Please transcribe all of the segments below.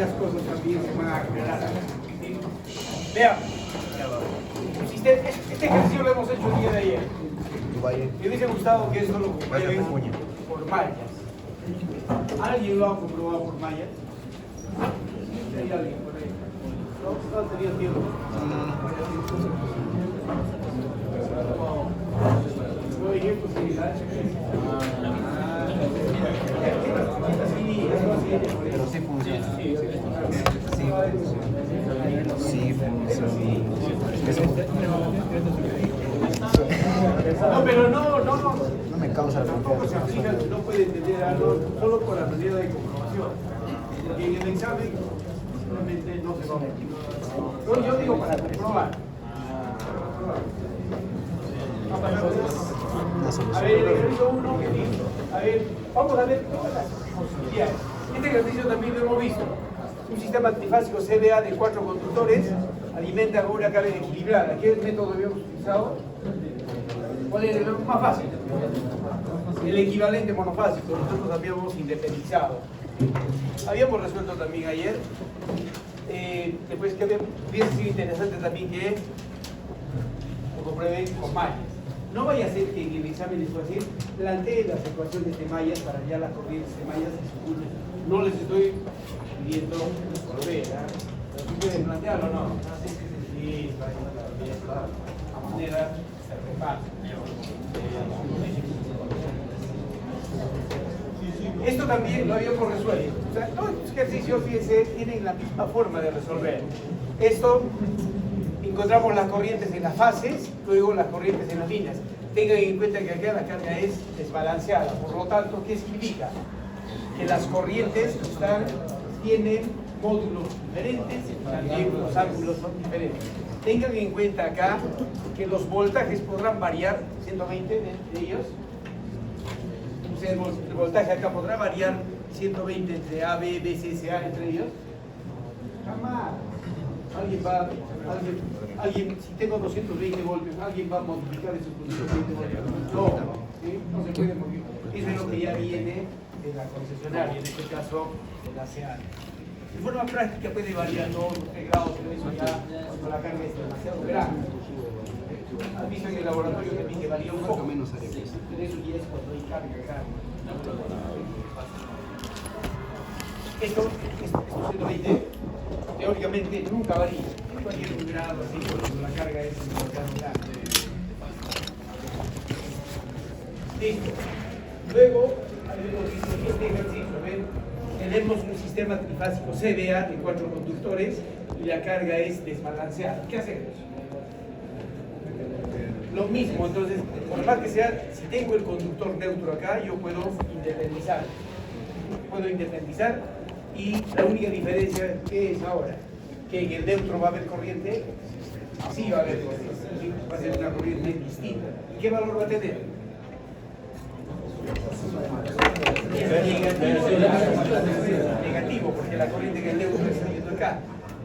algunas cosas también se van a aclarar. Vean, este ejercicio lo hemos hecho el día de ayer. Me hubiese gustado que esto lo comprueben por mallas. ¿Alguien lo ha comprobado por mallas? ¿Hay alguien por ahí? No han tenido tiempo. No hay posibilidad. Pero sí funciona. Sí funciona. No, pero no me causa tampoco se aplica, no puede entender algo solo por la medida de comprobación. Porque en el examen simplemente no se va a meter. Entonces yo digo para comprobar. A ver, el ejercicio 1 que dice. A ver, vamos a ver todas las posibilidades. Este ejercicio también lo hemos visto. Un sistema trifásico CDA de 4 conductores alimenta con una carga equilibrada. ¿Qué método habíamos utilizado? ¿Cuál es el más fácil? El equivalente monofásico. Nosotros habíamos independizado. Habíamos resuelto también ayer. Después que hubiese sido interesante también que lo comprueben con mallas. No vaya a ser que en el examen después plantee las ecuaciones de mallas para hallar las corrientes de mallas y sus cursos. No les estoy pidiendo por ver, pero si pueden plantearlo o no. Sí, de esta manera se repasa. Esto también lo habíamos resuelto. O sea, todos los ejercicios, fíjense, tienen la misma forma de resolver. Esto, encontramos las corrientes en las fases, luego las corrientes en las líneas. Tengan en cuenta que acá la carga es desbalanceada. Por lo tanto, ¿qué significa? Que las corrientes tienen módulos diferentes, también los ángulos son diferentes. Tengan en cuenta acá que los voltajes podrán variar, 120 de ellos. El voltaje acá podrá variar 120 entre A, B, B, C, C, A, entre ellos. Jamás. Alguien, si tengo 220 voltios, ¿alguien va a modificar esos 220 voltios? No, ¿sí? No se puede modificar. Eso es lo que ya viene de la concesionaria, en este caso de la CEAN. De forma práctica puede variar 2 o 3 grados, pero eso ya cuando la carga es demasiado grande. ¿Has visto en el laboratorio que varía un poco menos? Pero eso ya es cuando hay carga grande. Esto 120, teóricamente nunca varía. Varía un grado así cuando la carga es demasiado grande. Listo. Luego, habíamos visto en este ejercicio, ¿ven? Tenemos un sistema trifásico CDA de 4 conductores y la carga es desbalanceada. ¿Qué hacemos? Lo mismo, entonces, por más que sea, si tengo el conductor neutro acá, yo puedo independizar. Y la única diferencia que es ahora, que en el neutro va a haber corriente, sí va a haber corriente, sí, va a ser una corriente distinta. ¿Y qué valor va a tener? Negativo, porque la corriente en el neutro está saliendo acá.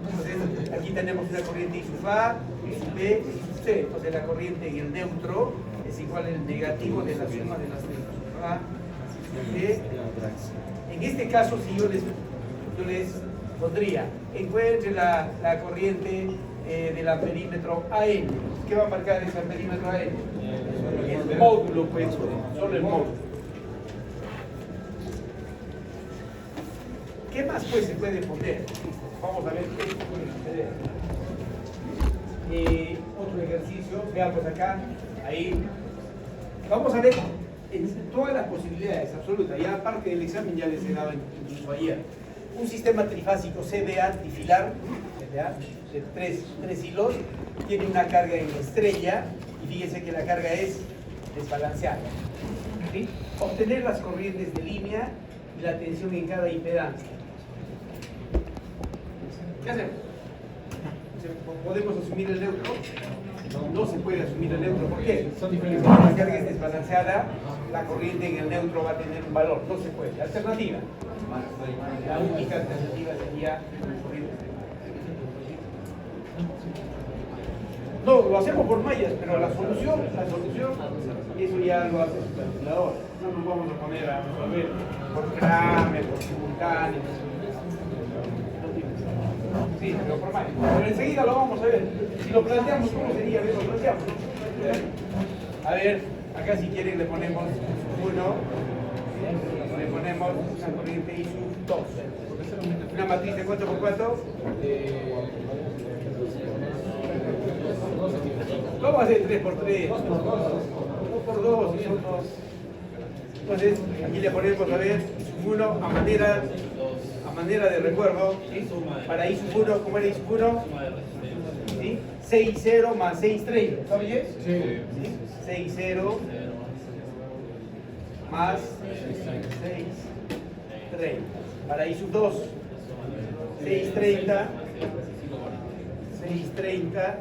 Entonces, aquí tenemos una corriente I sub A, I sub B, I sub C. Entonces, la corriente en el neutro es igual al negativo de la suma de las neutros. A, B. En este caso, si yo les pondría, encuentre la corriente del amperímetro AN. ¿Qué va a marcar ese amperímetro AN? El módulo, pues, solo el módulo. ¿Qué más pues se puede poner? Vamos a ver qué se puede suceder. Otro ejercicio, veamos acá, ahí. Vamos a ver en todas las posibilidades absolutas. Ya aparte del examen ya les he dado incluso ayer. Un sistema trifásico CDA trifilar, CDA, de tres hilos, tiene una carga en estrella y fíjense que la carga es desbalanceada. ¿Sí? Obtener las corrientes de línea y la tensión en cada impedancia. ¿Qué hacemos? ¿Podemos asumir el neutro? No se puede asumir el neutro. ¿Por qué? Porque cuando la carga es desbalanceada, la corriente en el neutro va a tener un valor. No se puede. Alternativa. La única alternativa sería corriente. No, lo hacemos por mallas, pero la solución, eso ya lo hace el calculador. No nos vamos a poner a resolver por Kramer, por simultáneo. Sí, pero por más. Pero enseguida lo vamos a ver. Si lo planteamos, ¿cómo sería? A ver, lo planteamos. A ver, acá si quieren le ponemos 1, le ponemos una corriente I sub 2. Una matriz de 4 por 4. Vamos a hacer 3 por 3, 2 por 2, y son 2. Entonces, aquí le ponemos, a ver, I sub 1 a manera de recuerdo. ¿Sí? Para I sub 1, ¿cómo era I sub 1? ¿Sí? 6, 0 más 6, 30. ¿Está bien? Sí. 6, 0 más 6, 30. Para I sub 2, 6, 30. 6, 30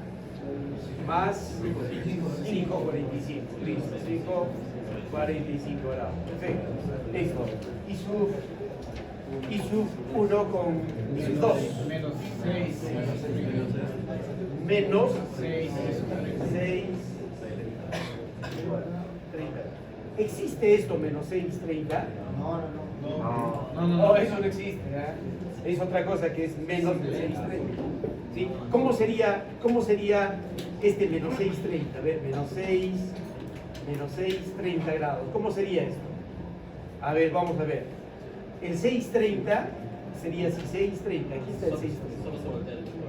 más 5, 45. Listo, 5, 45 grados. Perfecto. Listo. I sub 1 con I sub 2. Menos 6, 30. ¿Existe esto menos 6, 30? No, eso no existe. Es otra cosa que es menos de 6, 30. ¿Sí? ¿Cómo sería este menos 6, 30? A ver, menos 6, 30 grados. ¿Cómo sería esto? A ver, vamos a ver. El 6, 30 sería así, 6, 30. Aquí está el 6, 30.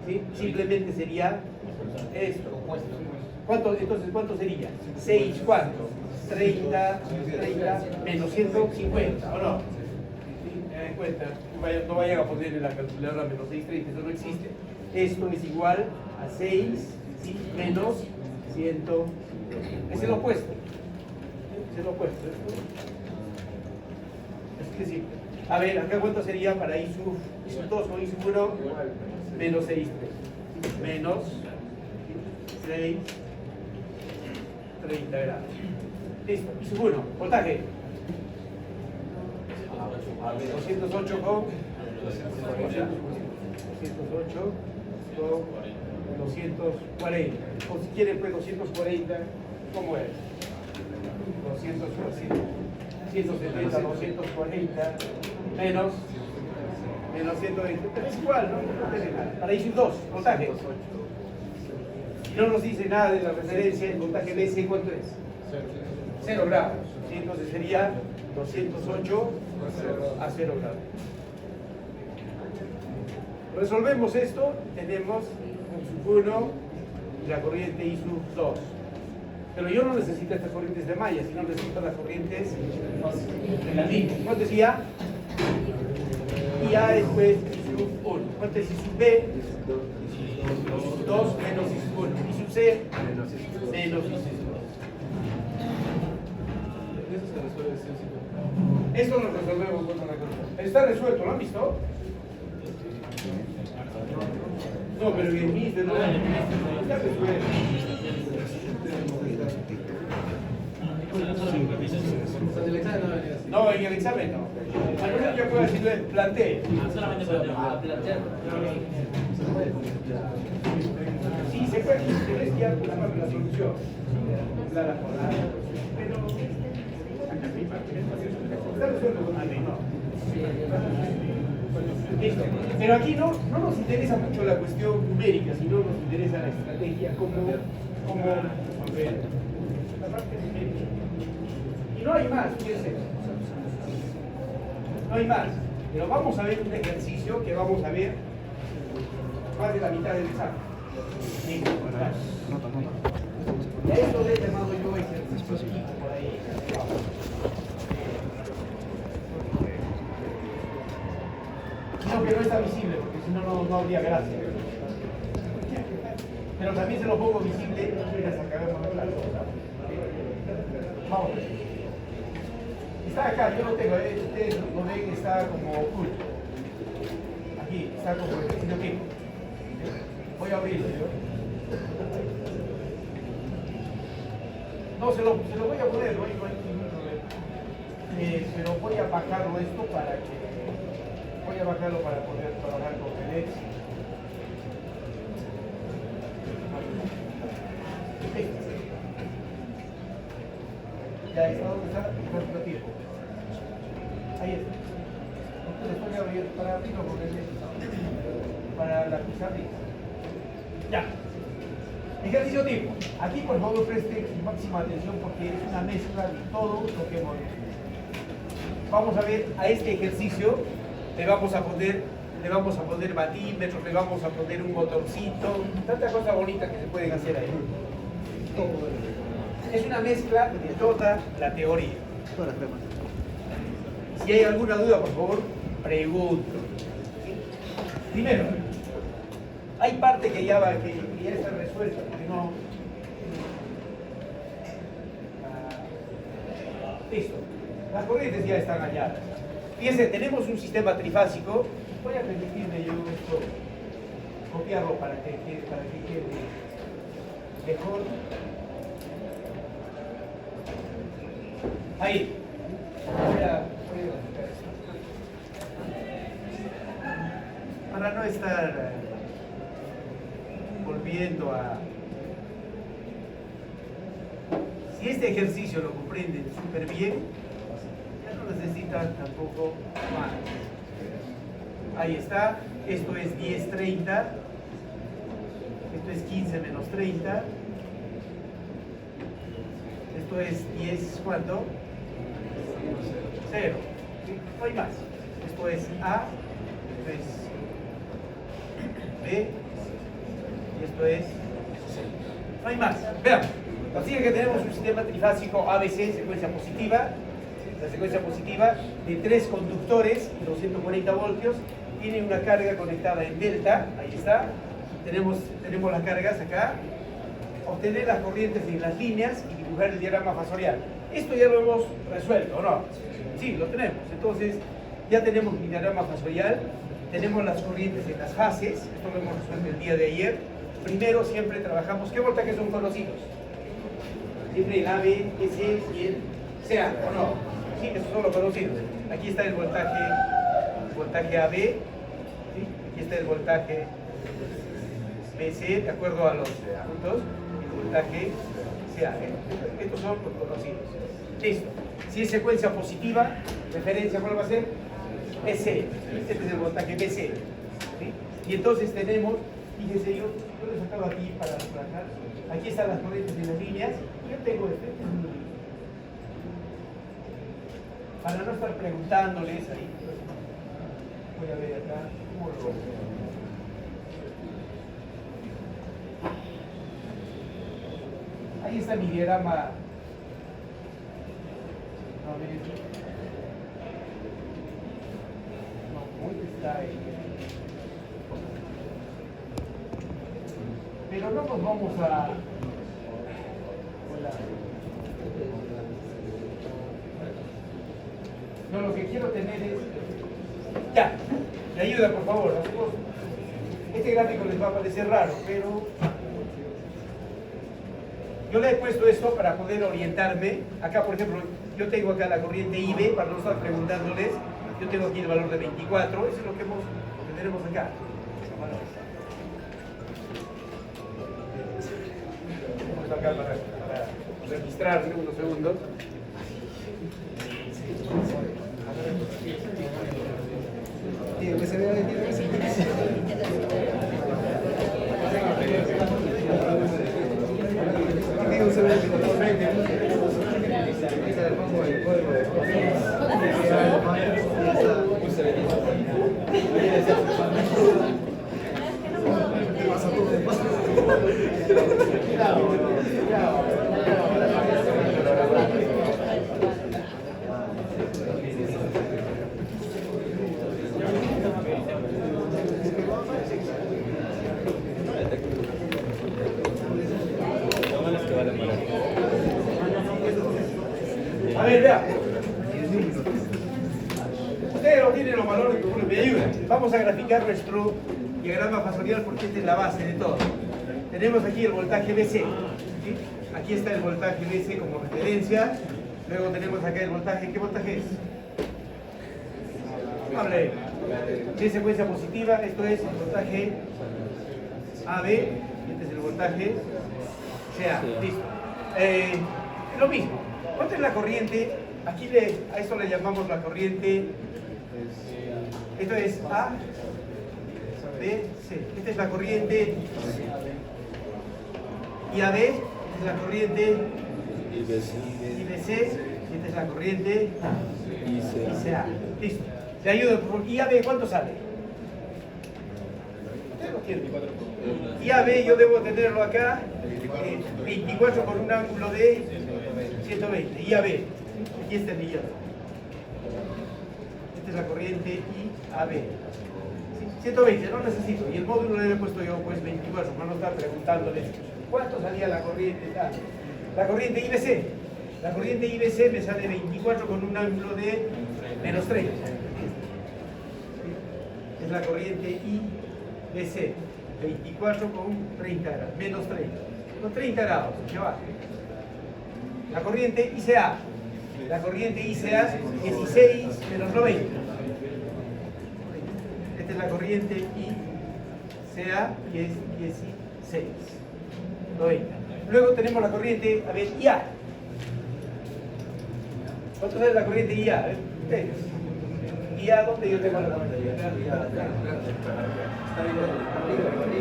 ¿Sí? Simplemente sería esto. Entonces, ¿cuánto sería? 6, ¿cuánto? 30 menos 150, ¿o no? Ten en cuenta, no vayan a poner en la calculadora menos 630, eso no existe. Esto es igual a 6, ¿sí? Menos 100. Es el opuesto. Es el opuesto. Es que simple. A ver, acá cuánto sería para I sub 2 o I sub 1, menos 6, 3. Menos 6, 30 grados. Listo, I sub 1, voltaje. 208 con 240. O si quieren, pues 240, ¿cómo es? 170, 240, menos 120. Pero es igual, no tiene nada. Para I sub 2, voltaje. Si no nos dice nada de la referencia, el voltaje BC, ¿cuánto es? 0 grados. ¿Sí? Entonces sería 208 a 0 grados. Resolvemos esto, tenemos I sub 1 y la corriente I sub 2. Pero yo no necesito estas corrientes de malla, sino necesito las corrientes de la línea. ¿Cuánto es IA? IA es pues I sub 1. ¿Cuánto es I sub B? I sub 2 menos I sub 1. I sub C menos I sub 2. Esto lo resolvemos con una cosa. Está resuelto, ¿lo han visto? No, pero bien visto, ¿no? Ya resuelto. No, en el examen no. Al menos yo puedo decirle plantee. Solamente para plantear. Sí, se puede ya buscar la solución. Clara por la. Pero está resuelto con alguien, ¿no? Listo. Pero aquí no nos interesa mucho la cuestión numérica, sino nos interesa la estrategia, cómo resolver la parte numérica. Y no hay más, fíjense. No hay más. Pero vamos a ver un ejercicio que vamos a ver más de la mitad del examen. Listo. Y a esto le he llamado yo ejercicio por ahí. No, que no está visible, porque si no, no habría gracia. Pero también se lo pongo visible y las acabemos de hablar. Vamos. Está acá, yo lo tengo, ustedes lo ven, está como oculto. Aquí, está como ejercicio tipo. Voy a abrirlo yo. No, se lo voy a poner, no hay ningún problema. Pero voy a bajarlo esto para que. Voy a bajarlo para poder trabajar con FedEx. Ya está, ¿dónde está? ¿Cuánto tiempo? Ahí está. Entonces voy a abrir para abrirlo porque es para la pizarrita. Ya. Ejercicio tipo. Aquí por favor preste máxima atención porque es una mezcla de todo lo que hemos visto. Vamos a ver a este ejercicio, le vamos a poner batímetros, le vamos a poner un motorcito, tantas cosas bonitas que se pueden hacer ahí. Es una mezcla de toda la teoría. Si hay alguna duda, por favor, pregunto. Primero, hay parte que ya está resuelta, porque no. Listo. Las corrientes ya están halladas. Fíjense, tenemos un sistema trifásico. Voy a permitirme yo esto, copiarlo para que quede mejor. Ahí. Voy a para no estar volviendo a... Si este ejercicio lo comprenden súper bien, ya no necesitan tampoco más. Ahí está, esto es 10, 30, esto es 15 menos 30, esto es 10, ¿cuánto? 0, no hay más. Esto es A, esto es B, y esto es C. No hay más. Veamos. Así que tenemos un sistema trifásico ABC, secuencia positiva. La secuencia positiva de 3 conductores y 240 voltios. Tiene una carga conectada en delta. Ahí está. Tenemos las cargas acá. Obtener las corrientes en las líneas y dibujar el diagrama fasorial. Esto ya lo hemos resuelto, ¿o no? Sí, lo tenemos. Entonces, ya tenemos mi diagrama fasorial. Tenemos las corrientes en las fases. Esto lo hemos resuelto el día de ayer. Primero siempre trabajamos. ¿Qué voltajes son conocidos? Siempre el AB, S y el CA, ¿o no? Sí, esos son los conocidos. Aquí está el voltaje AB, ¿sí? Aquí está el voltaje BC, de acuerdo a los puntos, y el voltaje CA. Estos son los conocidos. Listo. Si es secuencia positiva, referencia, ¿cuál va a ser? BC. Este es el voltaje BC. ¿Sí? Y entonces tenemos, fíjense, yo lo he sacado aquí para acá. Aquí están las corrientes en las líneas. Yo tengo este es un libro. Para no estar preguntándoles ahí, voy a ver acá cómo lo... Ahí está mi diagrama. A ver. No, ¿dónde está ahí? Pero no nos vamos a... No, lo que quiero tener es... Ya, me ayuda por favor. Este gráfico les va a parecer raro, pero... Yo le he puesto esto para poder orientarme. Acá, por ejemplo, yo tengo acá la corriente IB, para no estar preguntándoles. Yo tengo aquí el valor de 24, eso es lo que tenemos acá. Vamos acá para registrar unos segundos. A ver, vea. Ustedes lo tienen los valores que me ayudan. Vamos a graficar nuestro diagrama fasorial porque esta es la base de todo. Tenemos aquí el voltaje BC. ¿Sí? Aquí está el voltaje BC como referencia. Luego tenemos acá el voltaje. ¿Qué voltaje es? Hable. Si es secuencia positiva, esto es el voltaje AB. Este es el voltaje CA. Listo. Lo mismo. ¿Cuánto es la corriente? Aquí a esto le llamamos la corriente. Esto es A. BC. Esta es la corriente IAB, esta es la corriente IBC, y esta es la corriente ICA. Listo. Te ayudo. IAB, ¿cuánto sale? Ustedes lo tienen. IAB yo debo tenerlo acá, 24 con un ángulo de 120. IAB. Aquí está mi IAB. Esta es la corriente IAB. 120, no necesito. Y el módulo le he puesto yo, pues 24, para no estar preguntándoles cuánto salía la corriente tal. La corriente IBC. La corriente IBC me sale 24 con un ángulo de menos 30. Es la corriente IBC. 24 con 30 grados, menos 30. Con 30 grados, se va. La corriente ICA. La corriente ICA, 16 menos 90. Esta es la corriente ICA y es 16, 90. Luego tenemos la corriente, a ver, IA. ¿Cuánto sale la corriente IA? A ver, ustedes. IA, ¿dónde yo tengo la corriente?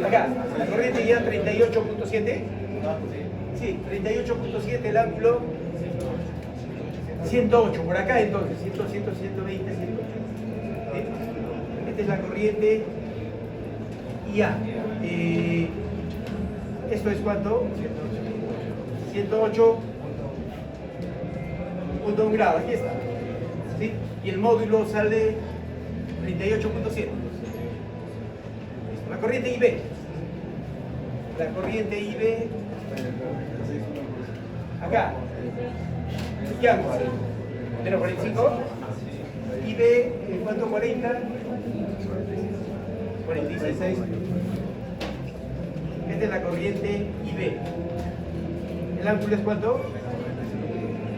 Acá, la corriente IA 38.7. Sí, 38.7 el ángulo 108, por acá entonces, 100, 120, 108. Esta es la corriente IA. ¿Esto es cuánto? 108.1 grados, aquí está. ¿Sí? Y el módulo sale 38.7. La corriente IB. La corriente IB. Acá. ¿Qué hago? Menos 45. IB, ¿cuánto? 40. 46. Esta es la corriente IB. ¿El ángulo es cuánto?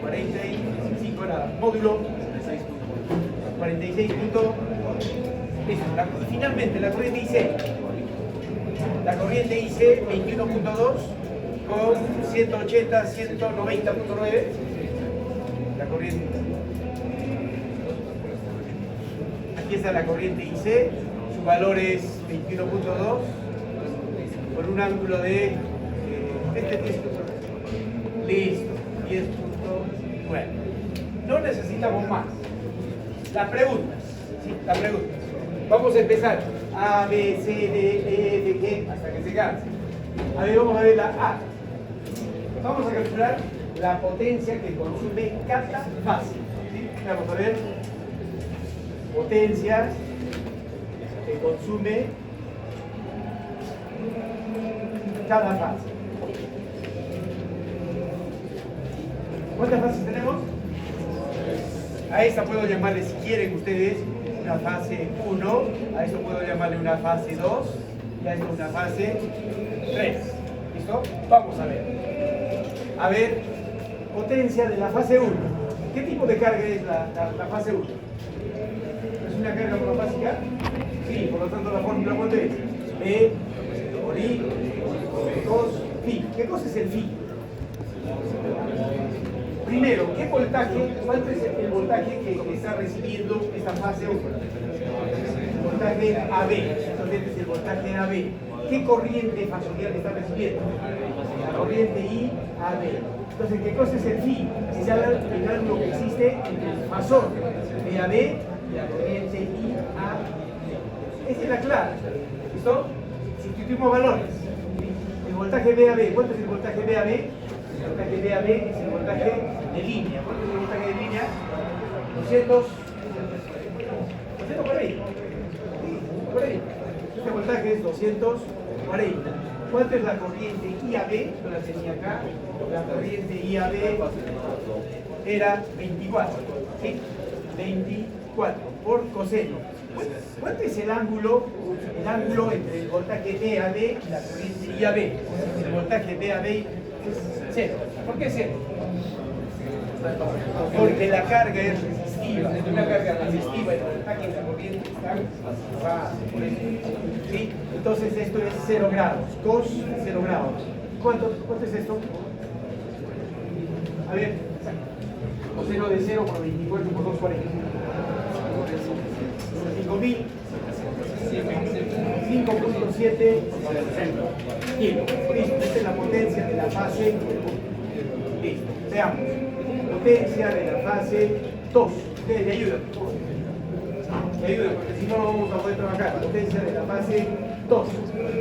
45 grados. Módulo 46 puntos. Y finalmente la corriente IC. La corriente IC 21.2 con 180, 190.9. La corriente. Aquí está la corriente IC. Su valor es 21.2 con un ángulo de este 10. Listo, 10.9. No necesitamos más. Las preguntas, ¿sí? Las preguntas. Vamos a empezar. A, B, C, D, E, F, G, hasta que se canse. A ver, vamos a ver la A. Vamos a calcular la potencia que consume cada fase. ¿Sí? Vamos a ver. Potencia que consume cada fase. ¿Cuántas fases tenemos? A esta puedo llamarle, si quieren ustedes, una fase 1, a esto puedo llamarle una fase 2 y a esto una fase 3. ¿Listo? Vamos a ver. A ver, potencia de la fase 1. ¿Qué tipo de carga es la fase 1? ¿Es una carga monofásica? Sí, por lo tanto la fórmula ¿cuánto es? B por I, por 2, phi. ¿Qué cosa es el phi? Primero, ¿qué voltaje? ¿Cuánto es el voltaje que está recibiendo esta fase 1? El voltaje AB. Entonces este es el voltaje AB. ¿Qué corriente fasorial está recibiendo? La corriente IAB. Entonces, ¿qué cosa es el phi? Es el ángulo que existe entre el fasor de AB y la corriente IAB. Esa es la clave. ¿Listo? Sustituimos valores. El voltaje BAB. ¿Cuánto es el voltaje BAB? El voltaje BAB es el voltaje de línea. ¿Cuánto es el voltaje de línea? 200 por ahí. Por ahí. Este voltaje es 240. ¿Cuánto es la corriente IAB? Yo la tenía acá. La corriente IAB era 24. ¿Sí? 24 por coseno. ¿Cuánto es el ángulo entre el voltaje BAB y la corriente IAB? El voltaje BAB es 0. ¿Por qué 0? Porque la carga es resistiva. Es una carga resistiva y el voltaje de la corriente está bajo. ¿Sí? Entonces esto es 0 grados. Cos 0 grados. ¿Cuánto es esto? A ver, coseno de 0 por 24 por 240. 5.000. 5.7 kilos. Listo, esta es la potencia de la fase 1. Listo, veamos. Potencia de la fase 2. Ustedes me ayudan. Me ayudan, porque si no, no vamos a poder trabajar. Potencia de la fase 2.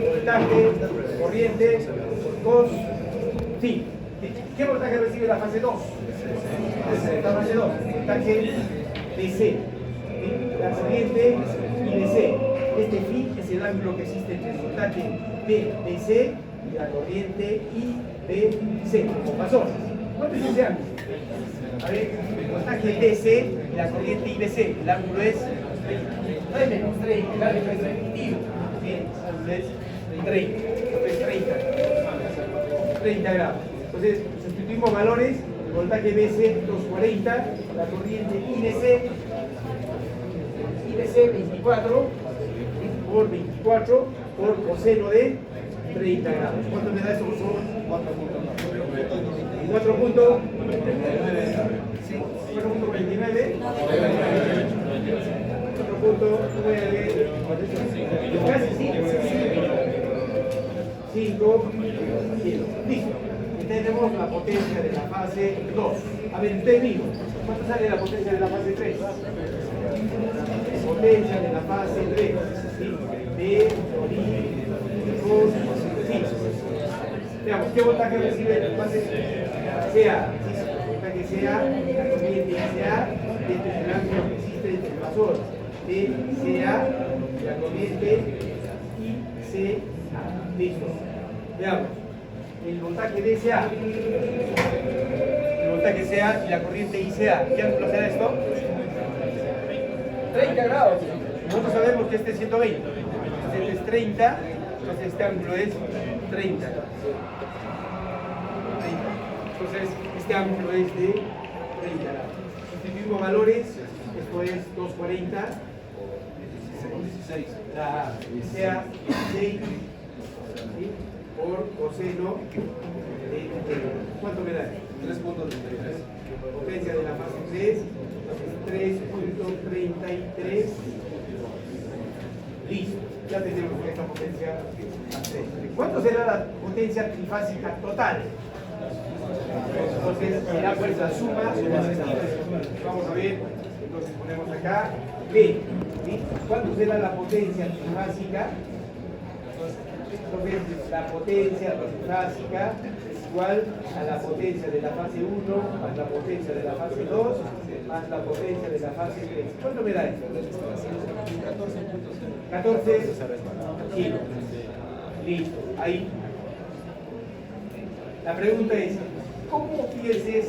Voltaje, corriente, 2. Sí. ¿Qué voltaje recibe la fase 2? La fase 2. Voltaje DC. La corriente y DC. Este phi es el ángulo que existe entre el voltaje BC y la corriente IBC, como pasó. ¿Cuánto es ese ángulo? A ver, el voltaje DC y la corriente IBC, el ángulo es 30. No es menos 30, el ángulo es negativo. Bien, el ángulo es 30. Esto es 30 grados. Entonces, sustituimos valores, el voltaje BC 240, la corriente IBC 24 por 24 por coseno de 30 grados. ¿Cuánto me da eso? Son 4 puntos. 4.29. 4.9. Casi 5 kilos. Listo. Tenemos la potencia de la fase 2. A ver, usted mismo. ¿Cuánto sale la potencia de la fase 3? Potencia de la fase 3. ¿Sí? De veamos, ¿qué voltaje recibe la fase CA? Voltaje CA, la corriente CA, este es el ángulo que existe entre el pasor de CA y la corriente ICA. Listo. Veamos. El voltaje DCA, el voltaje CA y la corriente ICA. ¿Qué ángulo será esto? 30 grados. Nosotros sabemos que este es 120. Este es 30, entonces este ángulo es 30. Entonces este ángulo es de 30 grados. Sustituimos valores, esto es 240. La CA 16. ¿Sí? Por coseno de ¿cuánto me da? 3.33. Potencia de la fase 3 es 3.33. Listo, ya tenemos esta potencia. ¿Cuánto será la potencia trifásica total? Entonces será pues la suma de las resistivas. Vamos a ver, entonces ponemos acá B. ¿Sí? ¿Cuánto será la potencia trifásica? Entonces, la potencia trifásica es igual a la potencia de la fase 1 más la potencia de la fase 2 más la potencia de la fase 3. ¿Cuánto me da esto? 14 kilos. Listo, ahí. La pregunta es, ¿cómo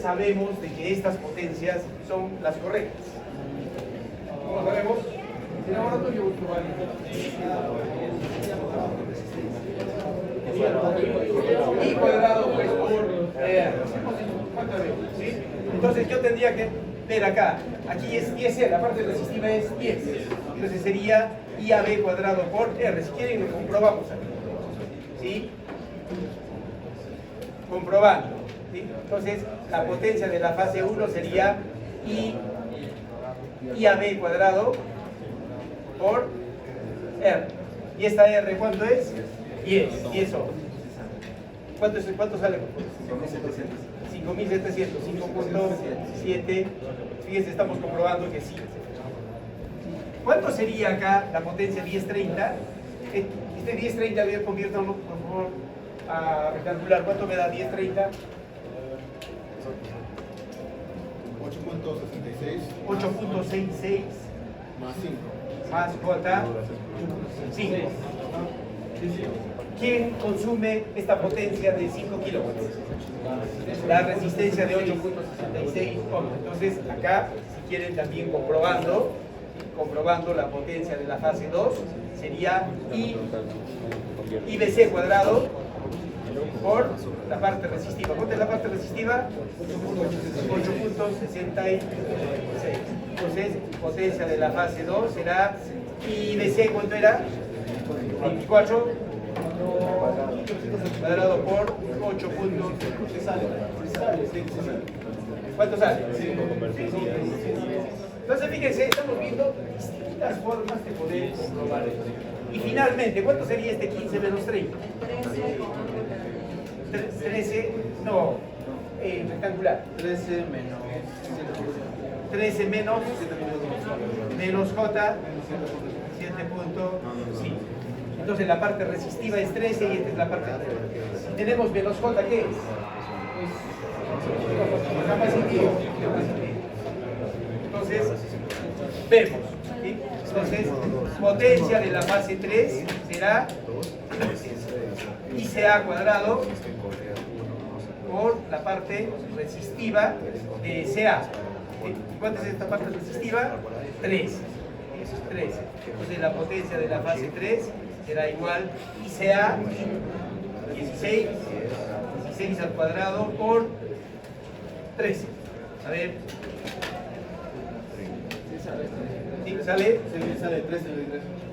sabemos de que estas potencias son las correctas? ¿Cómo sabemos? En el laboratorio y cuadrado pues por R. ¿Cuánto vemos? ¿Sí? Entonces yo tendría que ver acá, aquí es 10R, la parte resistiva es 10. Entonces sería IAB cuadrado por R. Si quieren lo comprobamos aquí. ¿Sí? Comprobando. ¿Sí? Entonces la potencia de la fase 1 sería IAB cuadrado por R. ¿Y esta R cuánto es? 10 ohms. ¿Cuánto sale? 5.700, 5.7. Fíjense, estamos comprobando que sí. ¿Cuánto sería acá la potencia 1030? Este 1030 bien conviértalo, por favor, a rectangular. ¿Cuánto me da 1030? 8.66 más 5. más J 5. ¿Quién consume esta potencia de 5 kilowatts? La resistencia de 8.66 ohms. Entonces acá, si quieren también comprobando la potencia de la fase 2, sería IBC cuadrado por la parte resistiva. ¿Cuánto es la parte resistiva? 8.66. Entonces, potencia de la fase 2 será IBC, ¿cuánto era? 24 cuadrado por 8 puntos. ¿Cuánto sale? Entonces, fíjense, estamos viendo distintas formas de poder comprobar esto. Y finalmente, ¿cuánto sería este 15 menos 30? 13, no, rectangular. 13 menos 13 menos J, 7.5. Entonces la parte resistiva es 13 y esta es la parte. Si tenemos menos J, ¿qué es? Capacitivo. Entonces, vemos. ¿Sí? Entonces, potencia de la fase 3 será ICA cuadrado por la parte resistiva de CA. ¿Cuánto es esta parte resistiva? 3. 3. Entonces la potencia de la fase 3 será igual ICA 16 al cuadrado por 13. A ver. ¿Sí? ¿Sale? sale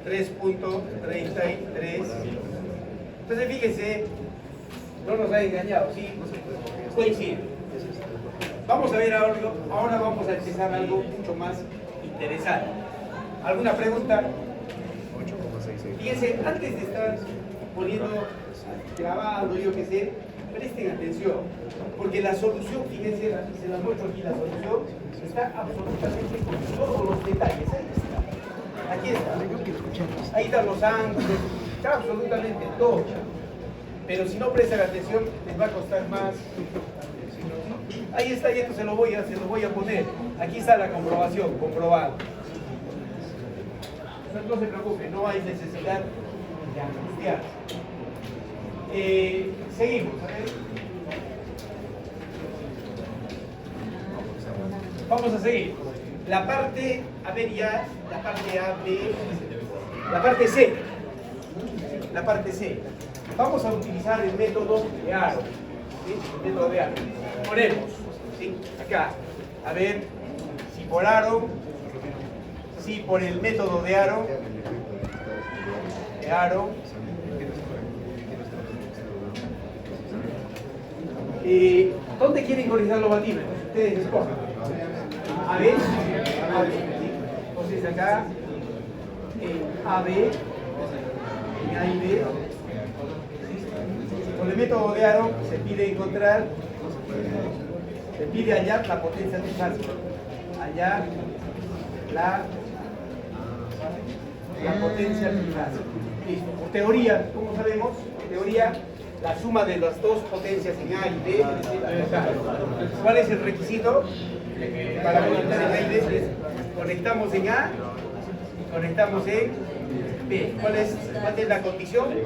3.33. Entonces fíjense, no nos ha engañado, ¿sí? Coincide. Vamos a ver ahora vamos a empezar algo mucho más interesante. ¿Alguna pregunta? Fíjense, antes de estar poniendo, grabando, yo qué sé, presten atención, porque la solución, fíjense, se las muestro aquí, la solución está absolutamente con todos los detalles. Ahí está. Aquí está. Ahí están los ángulos, está absolutamente todo. Pero si no prestan atención, les va a costar más. Ahí está, y esto se lo voy a poner. Aquí está la comprobación, comprobado. No se preocupe, no hay necesidad de angustiarse. Seguimos, a ver. Vamos a seguir. La parte, a ver ya, la parte A, B, la parte C. La parte C. Vamos a utilizar el método de aro. ¿Sí? El método de aro. Ponemos, ¿sí? Acá, a ver, si por aro, si por el método de aro, ¿dónde quieren cotizar los batímetros? Ustedes escogen. A, B, ¿sí? Entonces acá, A, B, en A y B, con el método de aro se pide encontrar, se pide hallar la potencia trifásica, hallar la potencia trifásica. Listo. Por teoría, ¿cómo sabemos? En teoría, la suma de las dos potencias en A y B es la total. ¿Cuál es el requisito para conectar en A y B? Es conectamos en A y conectamos en B. ¿Cuál es la condición? Que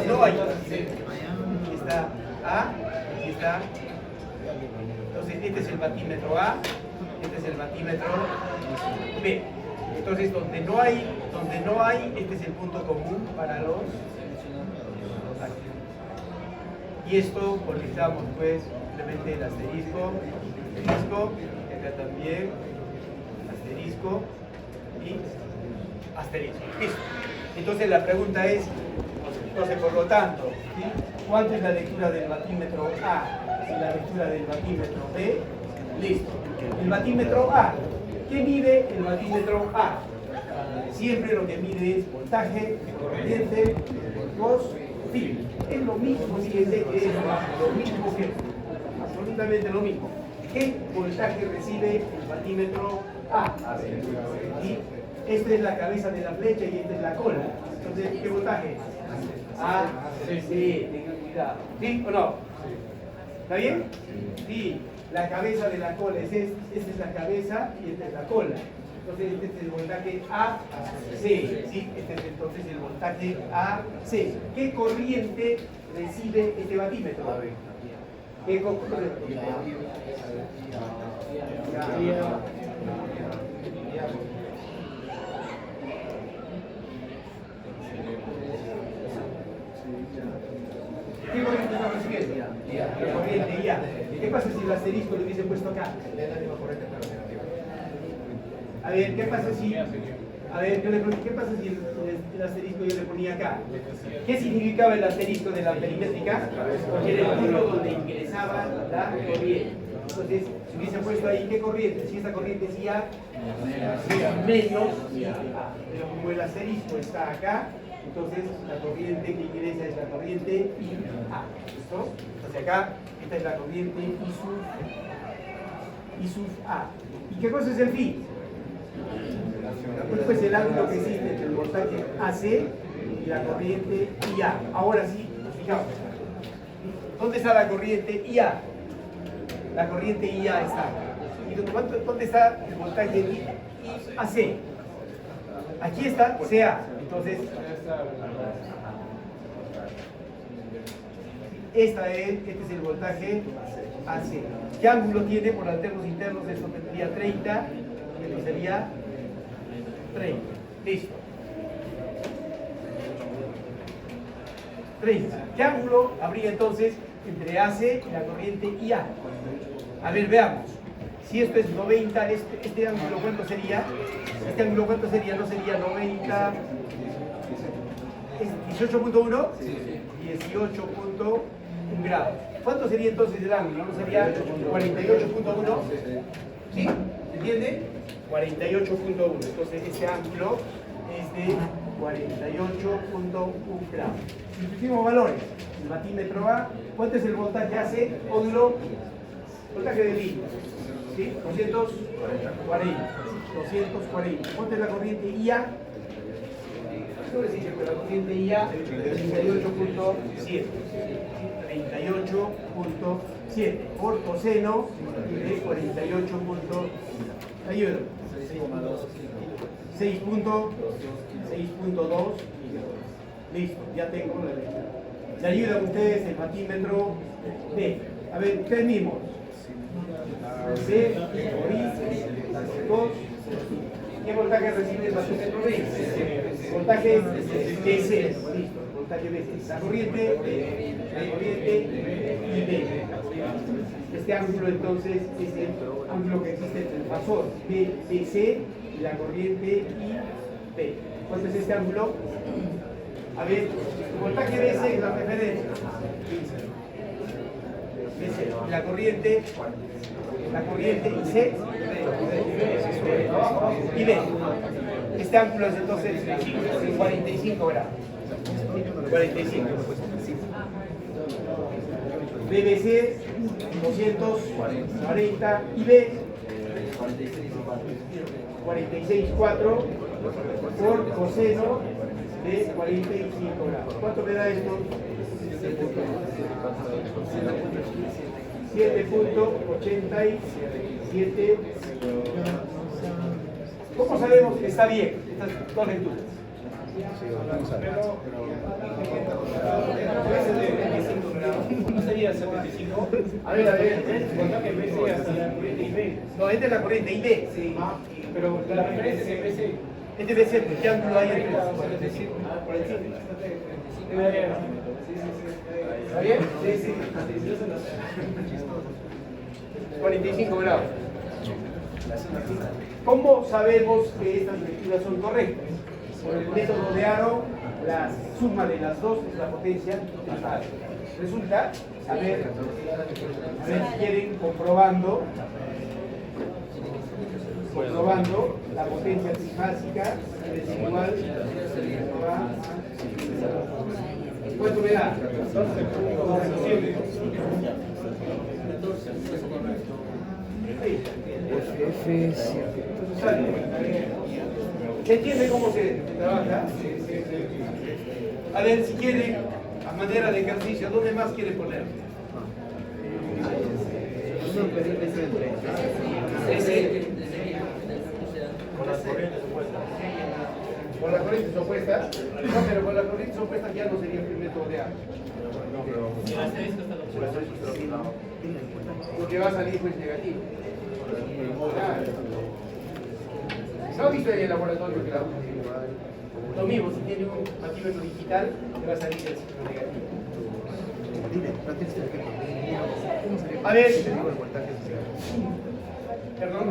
no hay. Aquí está A, aquí está. Entonces, este es el batímetro A, este es el batímetro B. Entonces, donde no hay, este es el punto común para los. Y esto conectamos pues simplemente el asterisco, acá también, asterisco y asterisco. Listo. Entonces la pregunta es, entonces por lo tanto, ¿sí? ¿Cuánto es la lectura del batímetro A y la lectura del batímetro B? Listo. El batímetro A. ¿Qué mide el batímetro A? Siempre lo que mide es voltaje, corriente, fil. Es lo mismo, fíjense que es lo mismo que absolutamente lo mismo. ¿Qué voltaje recibe el batímetro A? ¿Sí? Esta es la cabeza de la flecha y esta es la cola. Entonces, ¿qué voltaje? A, C, tengan cuidado. ¿Sí o no? ¿Está bien? Sí. La cabeza de la cola esta es la cabeza y esta es la cola. Entonces este es el voltaje AC, ¿sí? Este es entonces el voltaje AC. ¿Qué corriente recibe este batímetro? ¿Qué corriente? ¿Qué corriente está recibiendo? La corriente ya. ¿Qué pasa si el asterisco lo hubiese puesto acá? A ver, ¿qué pasa si... ¿qué pasa si el asterisco yo le ponía acá? ¿Qué significaba el asterisco de la perimétrica? Porque era el punto donde ingresaba la corriente. Entonces, Si hubiese puesto ahí, ¿qué corriente? Si esta corriente es IA, menos IA. Pero como el asterisco está acá, entonces la corriente que ingresa es la corriente IA. ¿Listo? Entonces acá, esta es la corriente I sub A. ¿Y qué cosa es el phi? Pues el ángulo que existe entre el voltaje AC y la corriente IA. Ahora sí, fijamos. ¿Dónde está la corriente IA? La corriente IA está acá. ¿Y dónde está el voltaje AC? Aquí está CA. Entonces, este es el voltaje AC. ¿Qué ángulo tiene por alternos internos? Esto tendría 30, esto sería 30. Listo. 30. ¿Qué ángulo habría entonces entre AC y la corriente IA? A ver, veamos. Si esto es 90, este ángulo, ¿cuánto sería? Este ángulo, ¿cuánto sería? ¿No sería 90? ¿Es 18.1? 18.1 grados. ¿Cuánto sería entonces el ángulo? ¿No sería 48.1? ¿Sí? ¿Se entiende? 48.1. Entonces este ángulo es de 48.1 grados. Sustituimos valores. El batímetro A, ¿cuánto es el voltaje AC? Módulo, voltaje de línea. ¿Sí? 240. 240. ¿Cuánto es la corriente IA? No les dije, pero la corriente IA 38.7. 38.7 por coseno de 48. Ayuda. 6.2. Listo, ya tengo la letra. Le ayudan ustedes el batímetro B. A ver, ustedes mismos. C, 2. ¿Qué voltaje recibe el batímetro B? Voltaje BC. Listo, voltaje BC. La corriente IB. Este ángulo entonces es el ángulo que existe entre el fasor BC y la corriente IB. ¿Cuánto es este ángulo? A ver, el voltaje BC es la referencia. BC. La corriente IC y B. Este ángulo es entonces 45 grados. 45. BBC 240 y B 46,4 por coseno de 45 grados. ¿Cuánto me da esto? 7.87. ¿Cómo sabemos que está bien estas dos lecturas? ¿No sería 75? A ver, voltaje BC hasta la corriente IB. No, esta es la corriente IB. Sí. Pero la referencia es BC. Este BC, ¿qué ángulo hay entre los? 45. ¿Está bien? Sí, sí. 45 grados. ¿Cómo sabemos que estas lecturas son correctas? Por el método de Aro, la suma de las dos es la potencia trifásica. Resulta, a ver si quieren, comprobando la potencia trifásica es igual a... ¿Cuánto me da? ¿Se entiende cómo se trabaja? A ver, si quiere, a manera de ejercicio, ¿dónde más quiere poner? Con las corrientes opuestas. No, pero con las corrientes opuestas ya no sería el método de A. Porque va a salir pues negativo. ¿No ha visto en el laboratorio que la usa? Lo mismo, si tiene un batímetro digital, le va a salir el signo negativo. A ver. Perdón.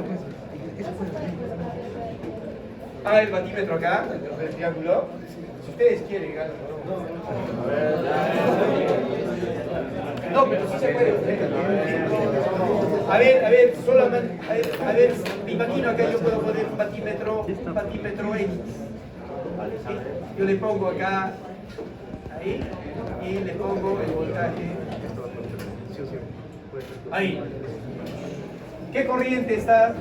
el batímetro acá, el triángulo. Si ustedes quieren, háganlo. No, pero sí se puede. A ver, solamente, a ver, me imagino acá yo puedo poner un batímetro X. ¿Sí? Yo le pongo acá, ahí, y le pongo el voltaje ahí. ¿Qué corriente está?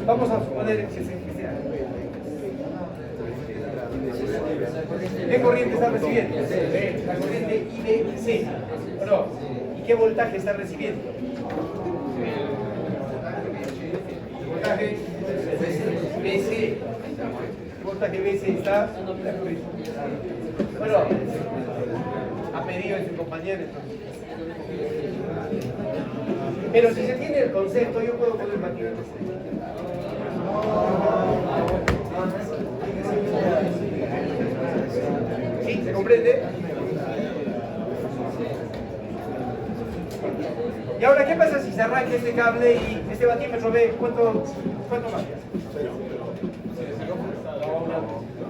Vamos a suponer que sea. ¿Qué corriente está recibiendo? La corriente IBC. ¿O no? ¿Y qué voltaje está recibiendo? Voltaje BC. Voltaje BC está. Bueno, ha pedido a su compañero. Pero si se tiene el concepto, yo puedo poner batímetro. ¿Sí? ¿Se comprende? Y ahora, ¿qué pasa si se arranca este cable y este batímetro ve cuánto va?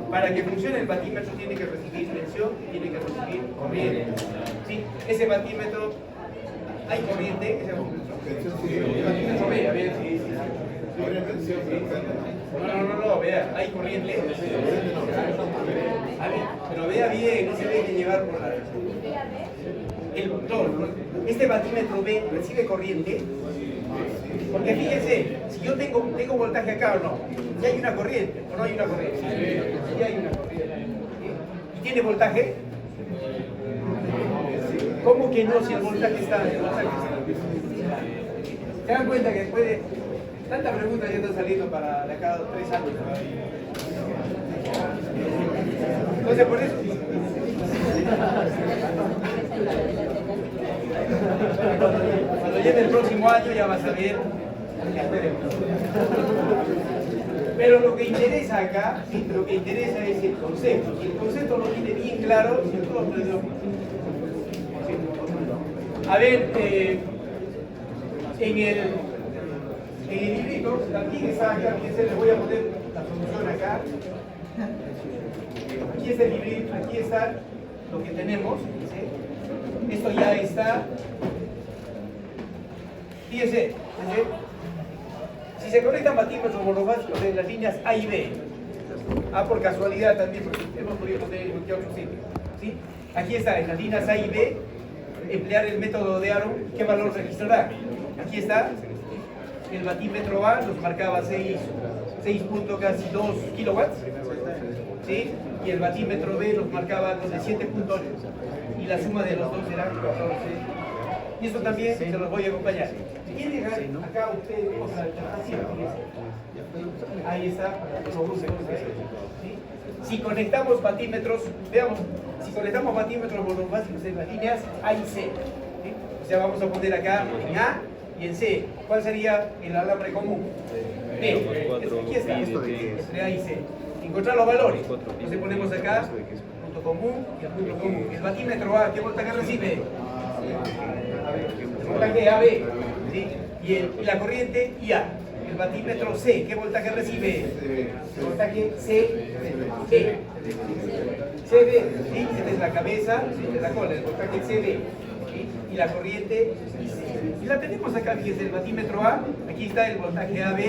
Para que funcione el batímetro tiene que recibir tensión, tiene que recibir corriente. ¿Sí? Ese batímetro, hay corriente, ese batímetro ve, a ver si... No, vea, hay corriente. A ver, pero vea bien, no se deje llevar por la... El motor, este batímetro B recibe corriente, porque fíjense, si yo tengo voltaje acá o no, ¿ya hay una corriente o no hay una corriente? Sí hay una corriente. ¿Y tiene voltaje? ¿Cómo que no si el voltaje está? ¿Se dan cuenta que después de tanta pregunta ya están saliendo para de cada 3 años? Entonces por eso... Cuando llegue el próximo año ya vas a ver. Pero lo que interesa acá, ¿sí? Lo que interesa es el concepto. Si el concepto lo tiene bien claro, si todos lo tenemos. A ver, en el librito, también está acá, fíjense, les voy a poner la solución acá. Aquí está el librito, aquí está lo que tenemos. ¿Sí? Esto ya está. Fíjense, si se conectan batímetros monofásicos en las líneas A y B, por casualidad también, porque hemos podido poner en cualquier otro sitio, ¿sí? Aquí está, en las líneas A y B, emplear el método de Aaron, ¿qué valor registrará? Aquí está, el batímetro A nos marcaba 6 puntos casi 2 kilowatts, ¿sí? Y el batímetro B nos marcaba los de 7.8, y la suma de los dos era 14. Y esto también se los voy a acompañar. ¿Quién deja acá ustedes otra alternativa? Ahí está. ¿Sí? Si conectamos batímetros, veamos, si conectamos batímetros monofásicos en las líneas A y C, ¿sí? O sea, vamos a poner acá en A y en C. ¿Cuál sería el alambre común? B. Aquí está, entre A y C. Encontrar los valores. Entonces ponemos acá punto común y el punto común. El batímetro A, ¿qué voltaje recibe? El voltaje AB, ¿sí? Y la corriente IA. El batímetro C, ¿qué voltaje recibe? El voltaje CB. CB, ¿sí? Esta es la cabeza de la cola, el voltaje CB. ¿Sí? Y la corriente IC. Y la tenemos acá, fíjense, el batímetro A, aquí está el voltaje AB,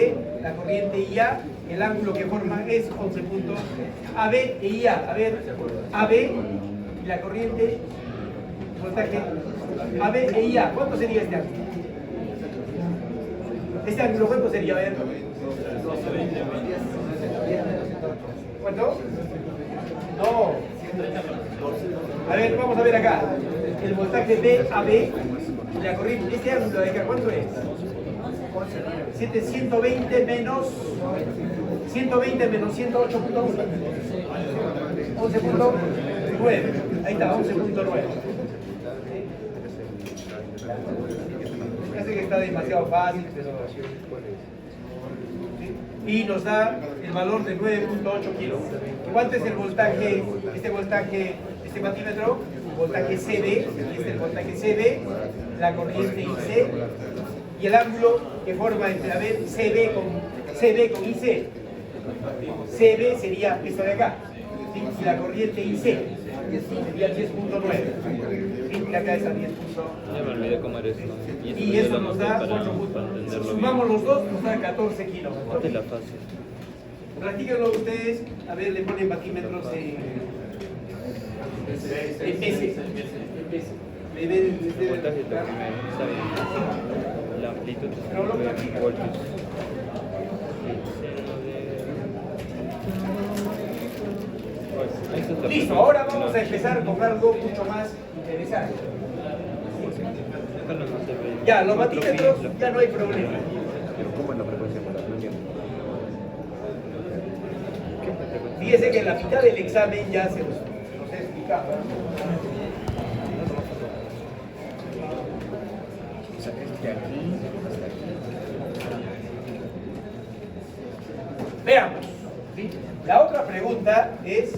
la corriente IA, el ángulo que forman es 11 puntos. AB e IA, a ver, AB y la corriente, voltaje AB e IA, ¿cuánto sería este ángulo? Este ángulo, ¿cuánto sería? A ver. ¿Cuánto? No. A ver, vamos a ver acá. El voltaje BAB y la corriente, este ángulo de acá, ¿cuánto es? 720 menos 120 menos 108.1. 11.9. Ahí está, 11.9. Parece que está demasiado fácil, pero... Y nos da el valor de 9.8 kilos. ¿Cuánto es el voltaje, este batímetro? Voltaje CB, aquí está el voltaje CB, la corriente IC, y el ángulo que forma entre CB con IC. CB sería esta de acá. ¿Sí? Y la corriente IC sería 10.9. ¿Sí? Y acá es a 10.9. Ya me olvidé cómo era eso. Y eso nos da 4 puntos. Si sumamos los dos, nos da 14 kilómetros. Ponte la fácil. Practíquenlo ustedes. A ver, le ponen batímetros en peces. Le ven desde Voltaje es lo primero, está bien. La amplitud Pero lo practican. voltios. Listo, ahora vamos a empezar con algo mucho más interesante. Ya, los batímetros ya no hay problema. Pero ¿cómo es la frecuencia molar? No entiendo. Fíjese que en la mitad del examen ya se los he explicado. O sea, es de aquí hasta aquí. Veamos. ¿Sí? La otra pregunta es,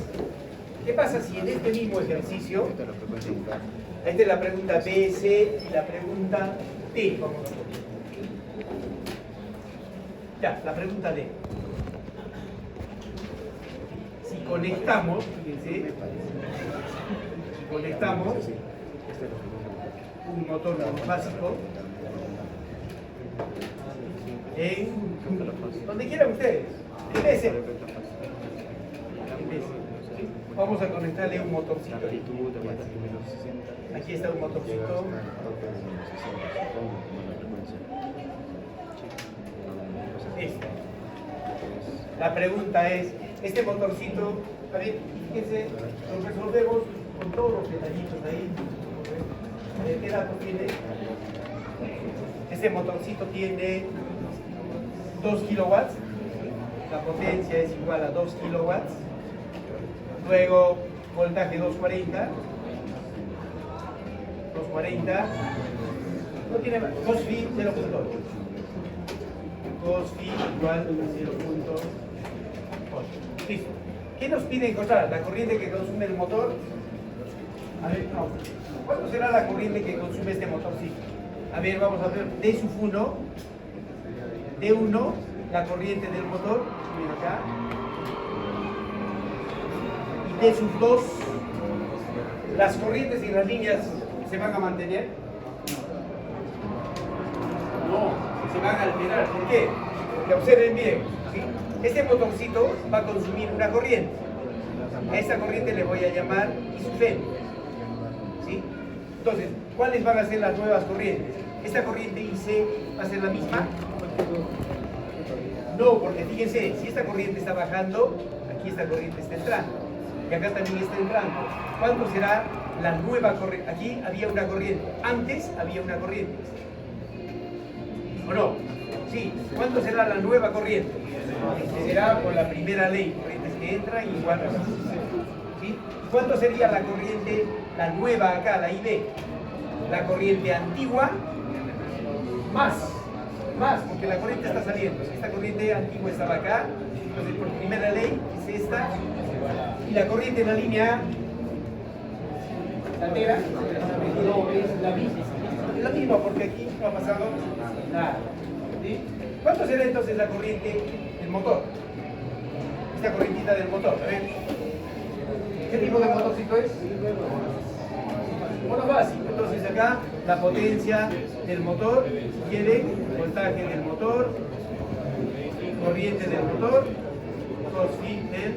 ¿qué pasa si en este mismo ejercicio, Esta es la frecuencia molar. esta es la pregunta B, C y la pregunta D? Ya, la pregunta D. Si conectamos, fíjense, si conectamos Esta es la frecuencia molar. un motor básico en donde quieran ustedes, en ese. En ese. Vamos a conectarle un motorcito. La amplitud de voltaje menos 60. Aquí está un motorcito. Este. La pregunta es, este motorcito, a ver, fíjense, lo resolvemos con todos los detallitos ahí. A ver, ¿qué datos tiene? Este motorcito tiene 2 kilowatts, la potencia es igual a 2 kilowatts, luego voltaje 240, no tiene más, cos-phi 0.8, cos-phi igual a 0.8. Listo. ¿Qué nos pide encontrar? La corriente que consume el motor. A ver, no. ¿Cuánto será la corriente que consume este motorcito? A ver, vamos a ver, D sub 1, D1, la corriente del motor, miren acá, y D sub 2, las corrientes y las líneas se van a mantener. No, se van a alterar. ¿Por qué? Porque observen bien, ¿sí? Este motorcito va a consumir una corriente. A esta corriente le voy a llamar I sub N. ¿Sí? Entonces, ¿cuáles van a ser las nuevas corrientes? ¿Esta corriente IC va a ser la misma? No, porque fíjense, si esta corriente está bajando, aquí esta corriente está entrando. Y acá también está entrando. ¿Cuánto será la nueva corriente? Aquí había una corriente. Antes había una corriente. ¿O no? Sí. ¿Cuánto será la nueva corriente? Será por la primera ley. Corrientes que entran y igual. ¿Sí? ¿Cuánto sería la corriente, la nueva acá, la IB? La corriente antigua más, porque la corriente está saliendo. Esta corriente antigua estaba acá, entonces por primera ley es esta, y la corriente en la línea altera, no es la misma. Es la misma porque aquí no ha pasado nada. ¿Sí? ¿Cuánto será entonces la corriente del motor? Esta corrientita del motor, a ver. ¿Qué tipo de motorcito es? Monobásico. Entonces acá la potencia del motor quiere voltaje del motor, corriente del motor, cos-phi del.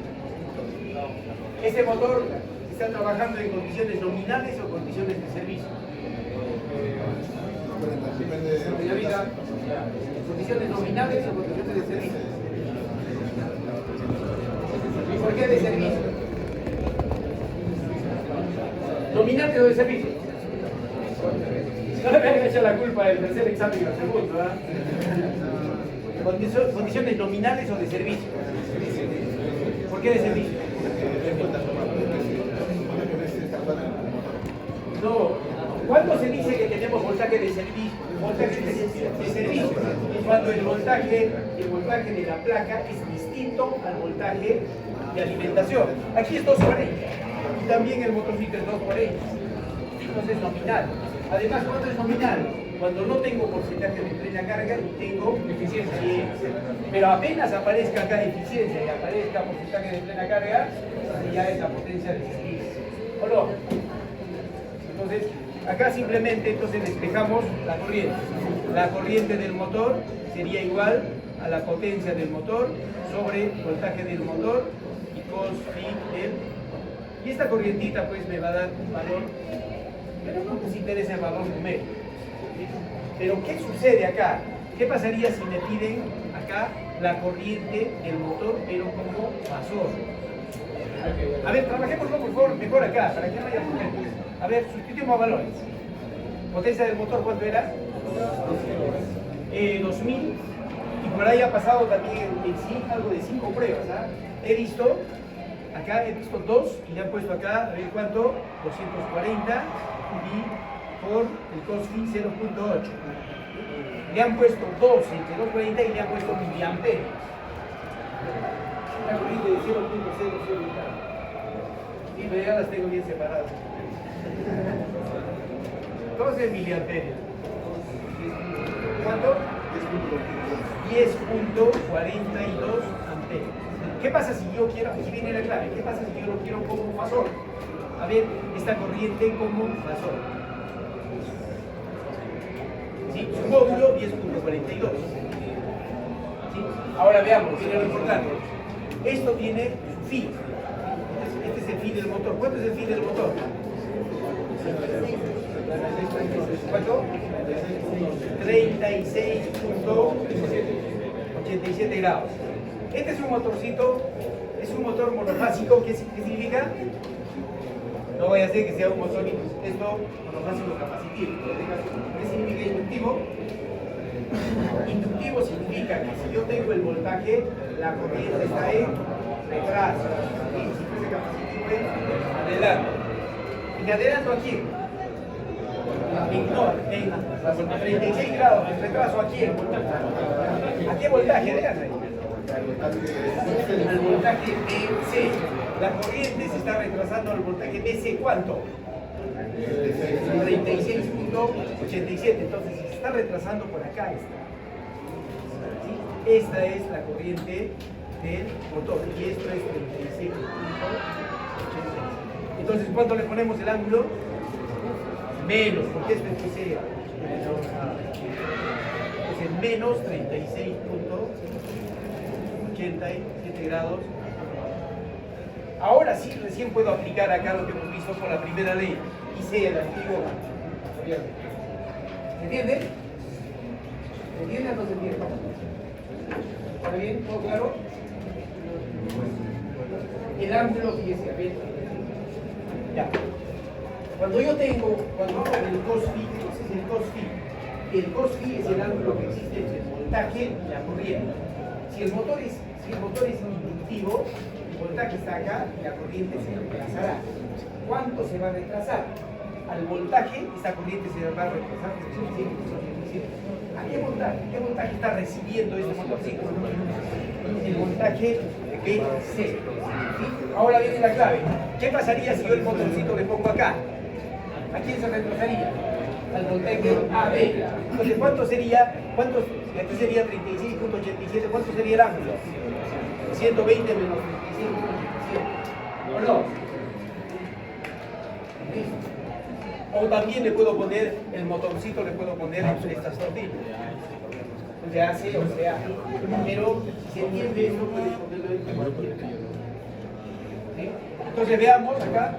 Este motor está trabajando en condiciones nominales o condiciones de servicio. Señorita, condiciones nominales o condiciones de servicio. ¿Por qué de servicio? Nominales o de servicio. No le vayan a echar la culpa del tercer examen y al segundo, ¿verdad? Condiciones nominales o de servicio. ¿Por qué de servicio? No. ¿Cuándo se dice que tenemos voltaje de servicio? Voltaje de servicio es cuando el voltaje de la placa es distinto al voltaje de alimentación. Aquí es 240 y también el motorcito es 240. Entonces es nominal. Además, ¿cuánto es nominal? Cuando no tengo porcentaje de plena carga, tengo eficiencia. Pero apenas aparezca acá eficiencia y aparezca porcentaje de plena carga, ya es la potencia de 6. ¿O no? Entonces, acá simplemente entonces despejamos la corriente. La corriente del motor sería igual a la potencia del motor sobre voltaje del motor y cos phi del. Y esta corrientita pues me va a dar un valor, pero no nos interesa el valor numérico. Pero ¿qué sucede acá? ¿Qué pasaría si me piden acá la corriente del motor pero como fasor? A ver, trabajemos por favor mejor acá, para que no haya problemas. A ver, sustituimos valores. Potencia del motor, ¿cuánto era? 2000. Y por ahí ha pasado también en sí algo de 5 pruebas. ¿Ah? He visto 2 y le han puesto acá, a ver cuánto, 240 y por el cos phi 0.8. Le han puesto 2 entre 240 y le han puesto miliamperios. Una corriente de 0.00 y pero ya las tengo bien separadas. 12 miliamperios. ¿Cuánto? 10.42 amperios. ¿Qué pasa si yo quiero, aquí viene la clave, qué pasa si yo lo quiero como fasor? A ver, esta corriente como fasor. ¿Sí? Su módulo 10.42. ¿Sí? Ahora veamos, tiene lo importante. Esto tiene su phi. Este es el phi del motor. ¿Cuánto es el phi del motor? ¿Cuánto? 36.87 grados. Este es un motorcito, es un motor monofásico. ¿Qué significa? No vaya a ser que sea un motor esto monofásico capacitivo. ¿Qué significa inductivo? Inductivo significa que si yo tengo el voltaje, la corriente está en retraso. Y si fuese capacitivo es adelanto. ¿Y adelanto a quién? En 36 grados de retraso, ¿a quién? ¿A qué voltaje adelanta? Al voltaje DC. La corriente se está retrasando al voltaje DC, ¿cuánto? 36.87. Entonces, si se está retrasando por acá, ¿sí? Esta es la corriente del motor y esto es 36.87. Entonces, ¿cuánto le ponemos el ángulo? Menos, porque esto es que sea. Es el menos 36.87 grados. Ahora sí, recién puedo aplicar acá lo que hemos visto por la primera ley. Hice el antiguo. ¿Se entiende? ¿Se entiende o no se entiende? ¿Está bien? ¿Todo claro? El ángulo, fíjese, a ver. Ya. Cuando yo tengo, cuando hablo del cos phi, ese es el cos phi. El cos phi es el ángulo que existe entre el voltaje y la corriente. Si el motor es inductivo, el voltaje está acá y la corriente se retrasará. ¿Cuánto se va a retrasar? Al voltaje, esta corriente se va a retrasar. ¿A qué voltaje? ¿Qué voltaje está recibiendo este motorcito? El voltaje BC. ¿Sí? Ahora viene la clave. ¿Qué pasaría si yo el motorcito le pongo acá? ¿A quién se retrasaría? Al voltaje AB. Entonces, ¿cuánto sería? Aquí sería 36.87. ¿Cuánto sería el ángulo? 120 menos 36.87. ¿O no? O también le puedo poner, el motorcito le puedo poner estas tortillas. O sea, AC o sea. Pero si se entiende esto, puede ponerlo en cualquier. ¿Sí? Entonces veamos acá,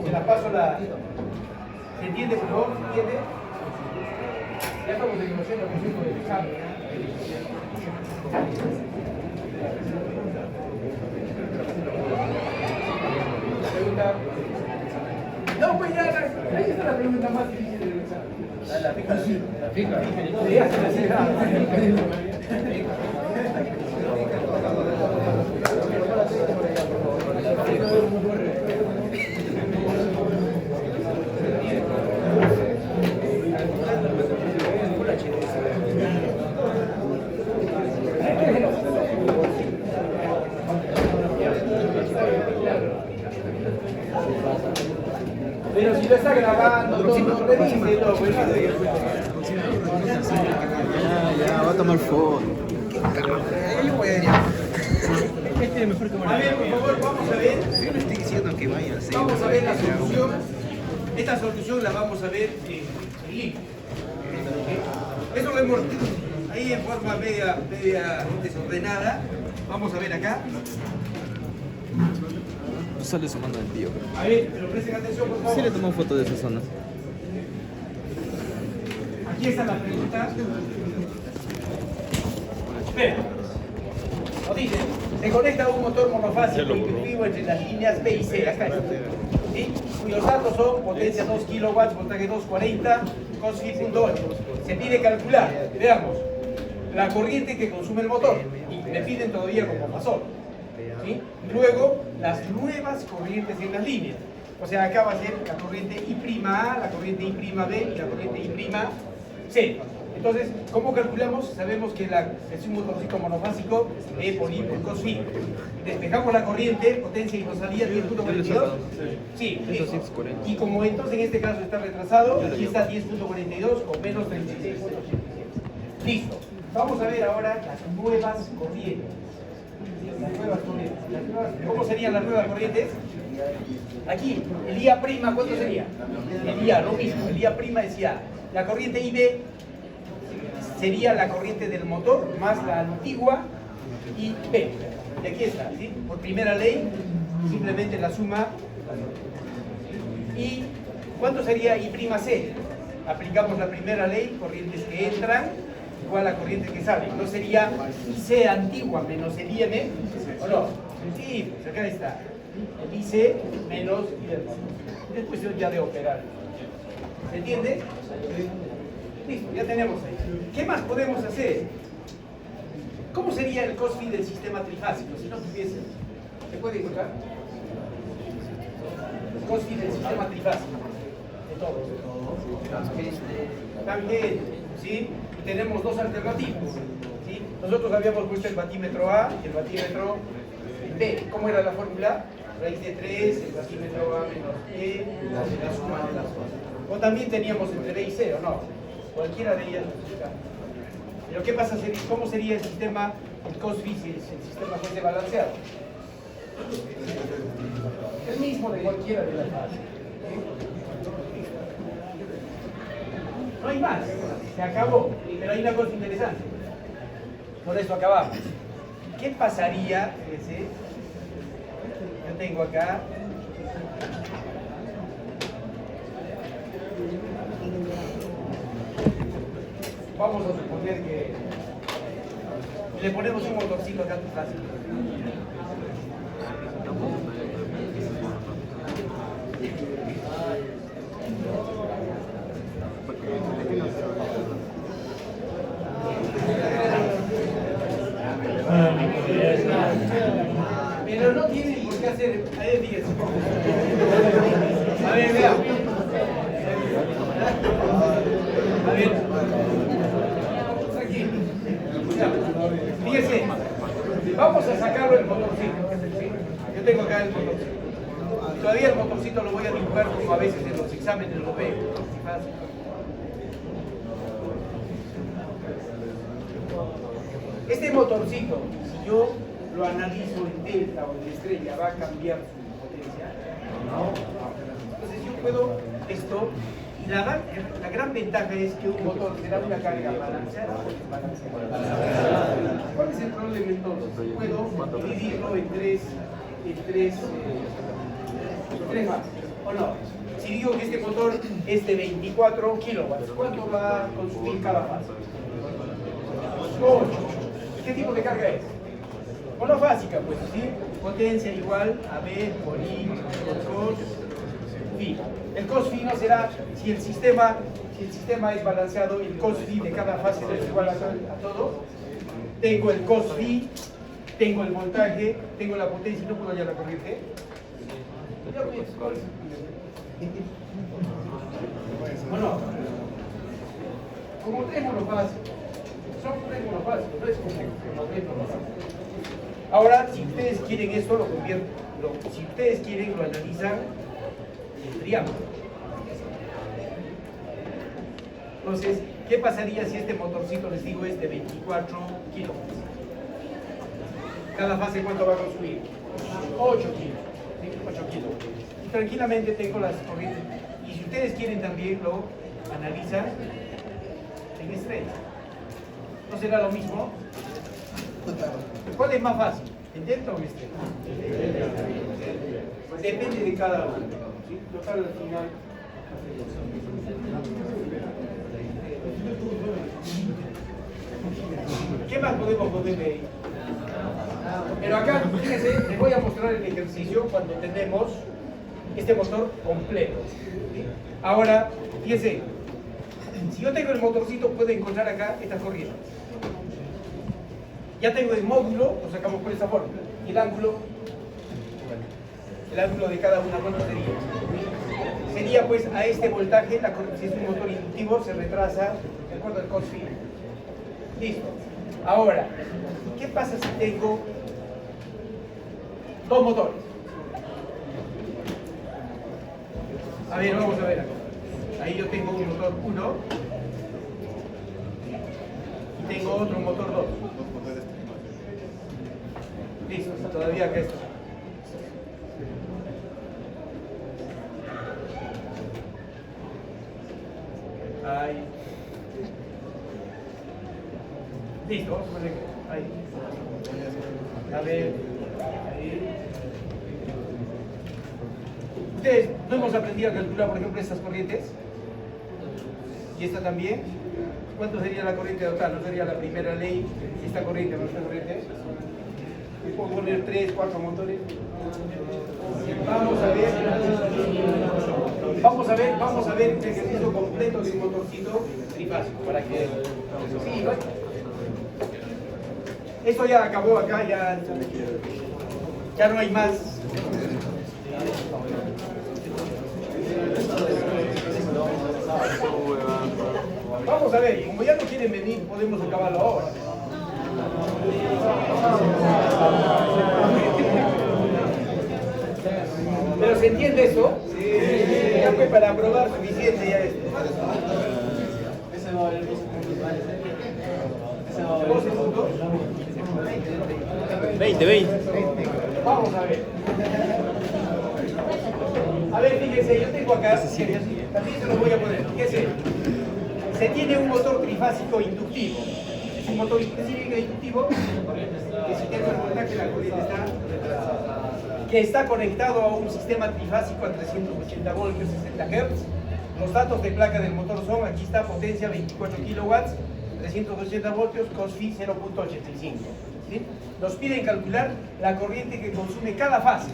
se la paso la. ¿Se entiende, por favor? ¿Se entiende? Ya estamos en el proceso del examen. La pregunta. No, pues ya, ahí está la pregunta más difícil del examen. La fija. La fija. Sí, ya se la fija. Pero si lo está grabando, todo, revíselo, Ya, voy a tomar foto. Yo voy a ir ya. Este es mejor que A ver, por favor, vamos a ver. Yo le estoy diciendo que vaya a Vamos a ver la solución. Esta solución la vamos a ver en línea. Eso lo hemos ahí en forma media desordenada. Vamos a ver acá. No sale sumando el tío. A ver, pero presten atención, por favor. Sí le tomó foto de esa zona. Aquí está la pregunta. Espera. Nos dice, se conecta un motor monofásico intuitivo entre las líneas B y C, acá está, ¿sí? Cuyos datos son potencia 2 kilowatts, voltaje 240, cosfi 0.8. Se pide calcular, veamos, la corriente que consume el motor, y me piden todavía como pasó, ¿sí? Luego, las nuevas corrientes en las líneas. O sea, acá va a ser la corriente I''A, la corriente I''B y la corriente I''C. Entonces, ¿cómo calculamos? Sabemos que es un motorcito monofásico por I por cos phi. Despejamos la corriente, potencia y nos salía 10.42. Sí, listo. Y como entonces en este caso está retrasado, aquí está 10.42 o menos 36.87. Listo. Vamos a ver ahora las nuevas corrientes. ¿Cómo serían las nuevas corrientes? Aquí, el IA', ¿cuánto sería? El IA, lo mismo, el IA' decía, la corriente IB sería la corriente del motor más la antigua IB. Y aquí está, ¿sí? Por primera ley, simplemente la suma. ¿Y cuánto sería I''C? Aplicamos la primera ley, corrientes que entran igual a la corriente que sale. ¿No sería IC antigua menos el IM? ¿O no? Sí, pues acá está. El IC menos IM. Es cuestión ya de operar. ¿Se entiende? Listo, ya tenemos ahí. ¿Qué más podemos hacer? ¿Cómo sería el cos phi del sistema trifásico si no tuviese? ¿Se puede encontrar? El cos phi del sistema trifásico. De todos. Tangente, ¿sí? Y tenemos dos alternativas, ¿sí? Nosotros habíamos puesto el batímetro A y el batímetro B. ¿Cómo era la fórmula? Raíz de 3, el batímetro A menos E, la suma de las cosas. O también teníamos entre B y C, ¿o no? Cualquiera de ellas. Pero ¿qué pasa? ¿Cómo sería el sistema, el cos phi, si el sistema fuese balanceado? El mismo de cualquiera de las fases. No hay más, se acabó. Pero hay una cosa interesante. Por eso acabamos. ¿Qué pasaría? Fíjense, yo tengo acá. Vamos a suponer que le ponemos un motorcito acá fácil. Pero no tienen por qué hacer. A ver, fíjense. A ver, vea. A ver. Aquí. Fíjense. Vamos a sacarlo el motorcito. Yo tengo acá el motorcito. Todavía el motorcito lo voy a dibujar como a veces en los exámenes lo veo. Este motorcito, si yo lo analizo en delta o en estrella, ¿va a cambiar su potencia? No. Entonces yo puedo esto, y la gran ventaja es que un motor que da una carga balanceada o desbalanceada. ¿Cuál es el problema entonces? Puedo dividirlo en tres más, ¿o no? Si digo que este motor es de 24 kilowatts, ¿cuánto va a consumir cada fase? 8. ¿Qué tipo de carga es? Monofásica, pues, ¿sí? Potencia igual a B por I por cos phi. El cos phi no será, si el sistema es balanceado, el cos phi de cada fase es igual a todo. Tengo el cos phi, tengo el voltaje, tengo la potencia y no puedo hallar la corriente. Bueno, como tres monofásicos. Son tres monofásicos, no es como tres monofásicos. Ahora, si ustedes quieren esto, lo convierten. Si ustedes quieren, lo analizan en triángulo. Entonces, ¿qué pasaría si este motorcito, les digo, es de 24 kilowatts? Cada fase, ¿cuánto va a consumir? 8 kilos. ¿Sí? 8 kilos. Y tranquilamente tengo las corrientes. Y si ustedes quieren también lo analizan en estrella. ¿No será lo mismo? ¿Cuál es más fácil? ¿En delta o en estrella? Depende de cada uno. ¿Sí? Total, al final. ¿Qué más podemos ponerle ahí? Pero acá, fíjense, les voy a mostrar el ejercicio cuando tenemos este motor completo. ¿Sí? Ahora, fíjense, si yo tengo el motorcito, puedo encontrar acá estas corrientes. Ya tengo el módulo, lo sacamos por esta forma. Y el ángulo de cada una, ¿cuánto sería? Sería pues a este voltaje, si es un motor inductivo, se retrasa de acuerdo al cos phi. Listo. Ahora, ¿qué pasa si tengo dos motores? A ver, vamos a ver acá. Ahí yo tengo un motor 1 y tengo otro motor 2. Listo, todavía acá está. Ahí. Listo, vamos a poner ahí. A ver. Ahí. Ustedes no hemos aprendido a calcular, por ejemplo, estas corrientes. Y esta también. ¿Cuánto sería la corriente total? ¿No sería la primera ley? Esta corriente, ¿no? Esta corriente. Puedo poner 3, 4 motores. Vamos a ver el ejercicio completo de un motorcito trifásico para que sí, ¿no? Esto ya acabó acá, ya no hay más. Vamos a ver, como ya no quieren venir, podemos acabarlo ahora. ¿Pero se entiende eso? Sí. Ya fue para probar suficiente ya esto. 12 puntos. 20. Vamos a ver. A ver, fíjense, yo tengo acá, también se los voy a poner. Fíjense, se tiene un motor trifásico inductivo. Es un motor específico inductivo que si tengo el voltaje, la corriente que está conectado a un sistema trifásico a 380 voltios, 60 Hz. Los datos de placa del motor son, aquí está potencia 24 kilowatts, 380 voltios, cos phi 0.85. ¿Sí? Nos piden calcular la corriente que consume cada fase.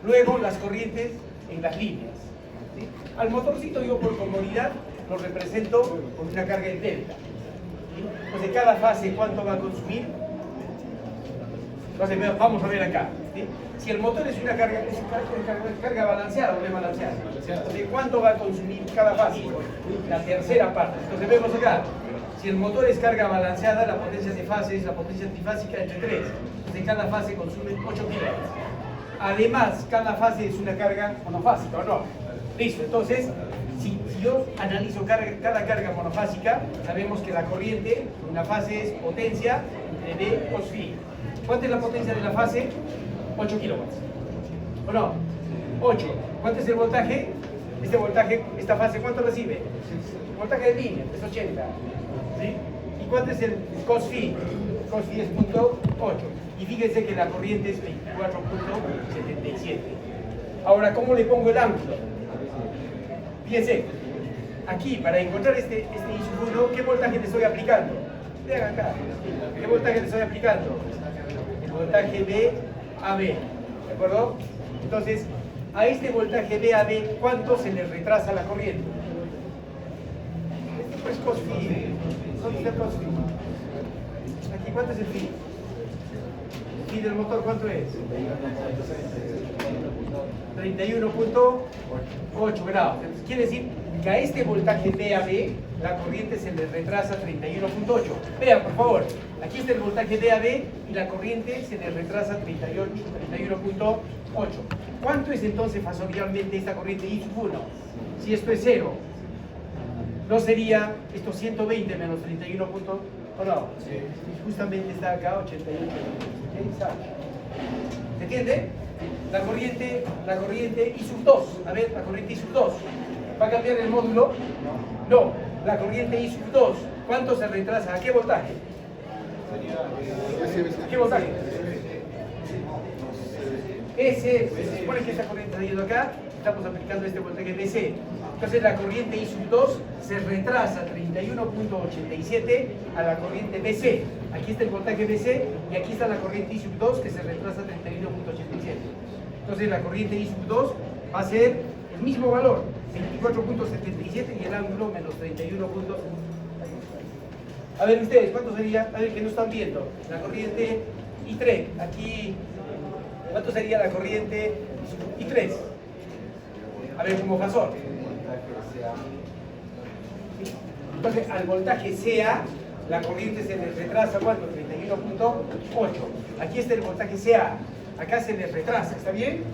Luego las corrientes en las líneas. ¿Sí? Al motorcito yo por comodidad lo represento con una carga en delta. ¿Sí? Entonces cada fase cuánto va a consumir. Entonces vamos a ver acá. ¿Sí? Si el motor es una carga balanceada o desbalanceada, entonces ¿cuánto va a consumir cada fase? La tercera parte. Entonces vemos acá, si el motor es carga balanceada, la potencia de fase es la potencia trifásica entre 3. Entonces cada fase consume 8 kilowatts. Además, cada fase es una carga monofásica, ¿o no? Listo, entonces, si yo analizo cada carga monofásica, sabemos que la corriente en la fase es potencia entre D cos phi. ¿Cuánta es la potencia de la fase? 8 kilowatts. ¿O no? 8. ¿Cuánto es el voltaje? Este voltaje, esta fase, ¿cuánto recibe? El voltaje de línea, es 80. ¿Sí? ¿Y cuánto es el cos phi? Cos phi es 0.8. Y fíjense que la corriente es 24.77. Ahora, ¿cómo le pongo el ángulo? Fíjense, aquí, para encontrar este I1, ¿qué voltaje le estoy aplicando? Vean acá, ¿qué voltaje le estoy aplicando? El voltaje VAB, ¿de acuerdo? Entonces, a este voltaje VAB, ¿cuánto se le retrasa la corriente? Este pues cos phi. ¿Dónde está el cos phi? Aquí, ¿cuánto es el phi? ¿Y del motor cuánto es? 31.8 grados. Entonces, quiere decir que a este voltaje VAB la corriente se le retrasa 31.8. Vean, por favor, aquí está el voltaje VAB y la corriente se le retrasa 31.8. ¿Cuánto es entonces fasorialmente esta corriente I1? Si esto es 0, no sería esto 120 menos 31 puntos, o no, justamente está acá 88. ¿Se entiende? La corriente I sub 2, a ver, la corriente I sub 2, ¿va a cambiar el módulo? No, la corriente I sub 2, ¿cuánto se retrasa? ¿A qué voltaje? ¿A qué voltaje? Se supone que esta corriente está yendo acá, estamos aplicando este voltaje BC. Entonces la corriente I sub 2 se retrasa 31.87 a la corriente BC. Aquí está el voltaje BC y aquí está la corriente I sub 2 que se retrasa 31.87. Entonces la corriente I sub 2 va a ser el mismo valor, 24.77 y el ángulo menos 31. A ver ustedes, ¿cuánto sería? A ver, que no están viendo. La corriente I3, aquí, ¿cuánto sería la corriente I3? A ver, como fasor. Entonces, al voltaje CA, la corriente se le retrasa, ¿cuánto? 31.8. Aquí está el voltaje CA. Acá se le retrasa, ¿está bien?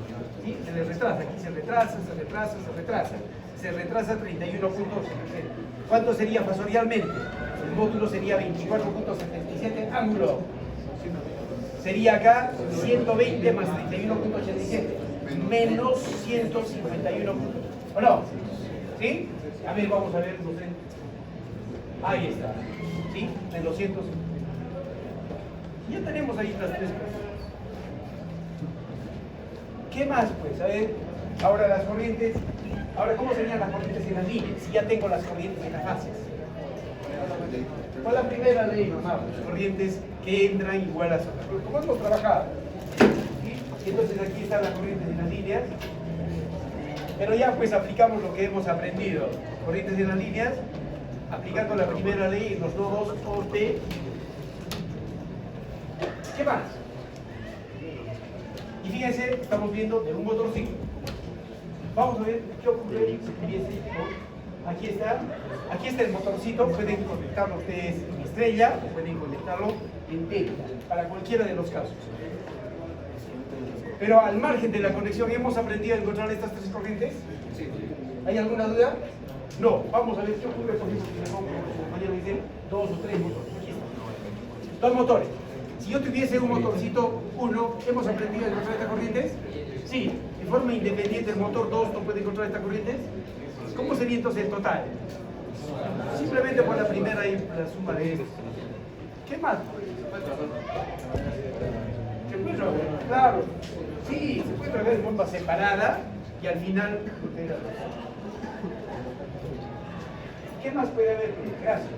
¿Sí? Se le retrasa. Aquí se retrasa, se retrasa, se retrasa. Se retrasa 31.8. ¿Cuánto sería fasorialmente? El módulo sería 24.77 ángulo. Sería acá 120 más 31.87. Menos 151 puntos. ¿O no? ¿Sí? A ver, vamos a ver. Ahí está. ¿Sí? Menos 100. Ya tenemos ahí las tres cosas. ¿Qué más, pues? A ver, ahora las corrientes. Ahora, ¿cómo serían las corrientes en las líneas? Si ya tengo las corrientes en las fases. Con la primera ley, mamá, las corrientes que entran igual a otras. ¿Cómo hemos trabajado? ¿Sí? Entonces aquí están las corrientes en las líneas. Pero ya pues aplicamos lo que hemos aprendido. Corrientes en las líneas, aplicando la primera ley en los nodos OT. ¿Qué más? Y fíjense, estamos viendo de un motorcito. Vamos a ver qué ocurre si tuviese. Aquí está el motorcito, pueden conectarlo ustedes en estrella o pueden conectarlo en delta, para cualquiera de los casos. Pero al margen de la conexión, ¿hemos aprendido a encontrar estas tres corrientes? ¿Hay alguna duda? No, vamos a ver qué ocurre, por ejemplo, si le pongo, como su compañero dice, 2 o 3 motores. Aquí está. 2 motores. Si yo tuviese un motorcito 1, ¿hemos aprendido a encontrar estas corrientes? Sí. De forma independiente, el motor 2 no puede encontrar estas corrientes. ¿Cómo sería entonces el total? Simplemente por la primera y la suma de esto. ¿Qué más? ¿Se puede trabajar? Claro. Sí, se puede trabajar en bomba separada y al final. ¿Qué más puede haber? Gracias.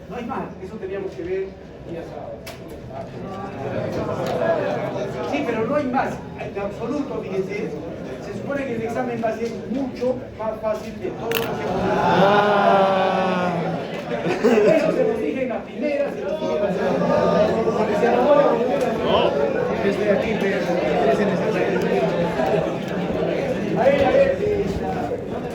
No hay más, eso teníamos que ver día sábado. Sí, pero no hay más. En absoluto, fíjense. Se supone que el examen va a ser mucho más fácil de todo lo que hemos. Eso se nos dije en la primera, se nos dije en la segunda. Se enamora con el. No, yo estoy aquí, pero es en esa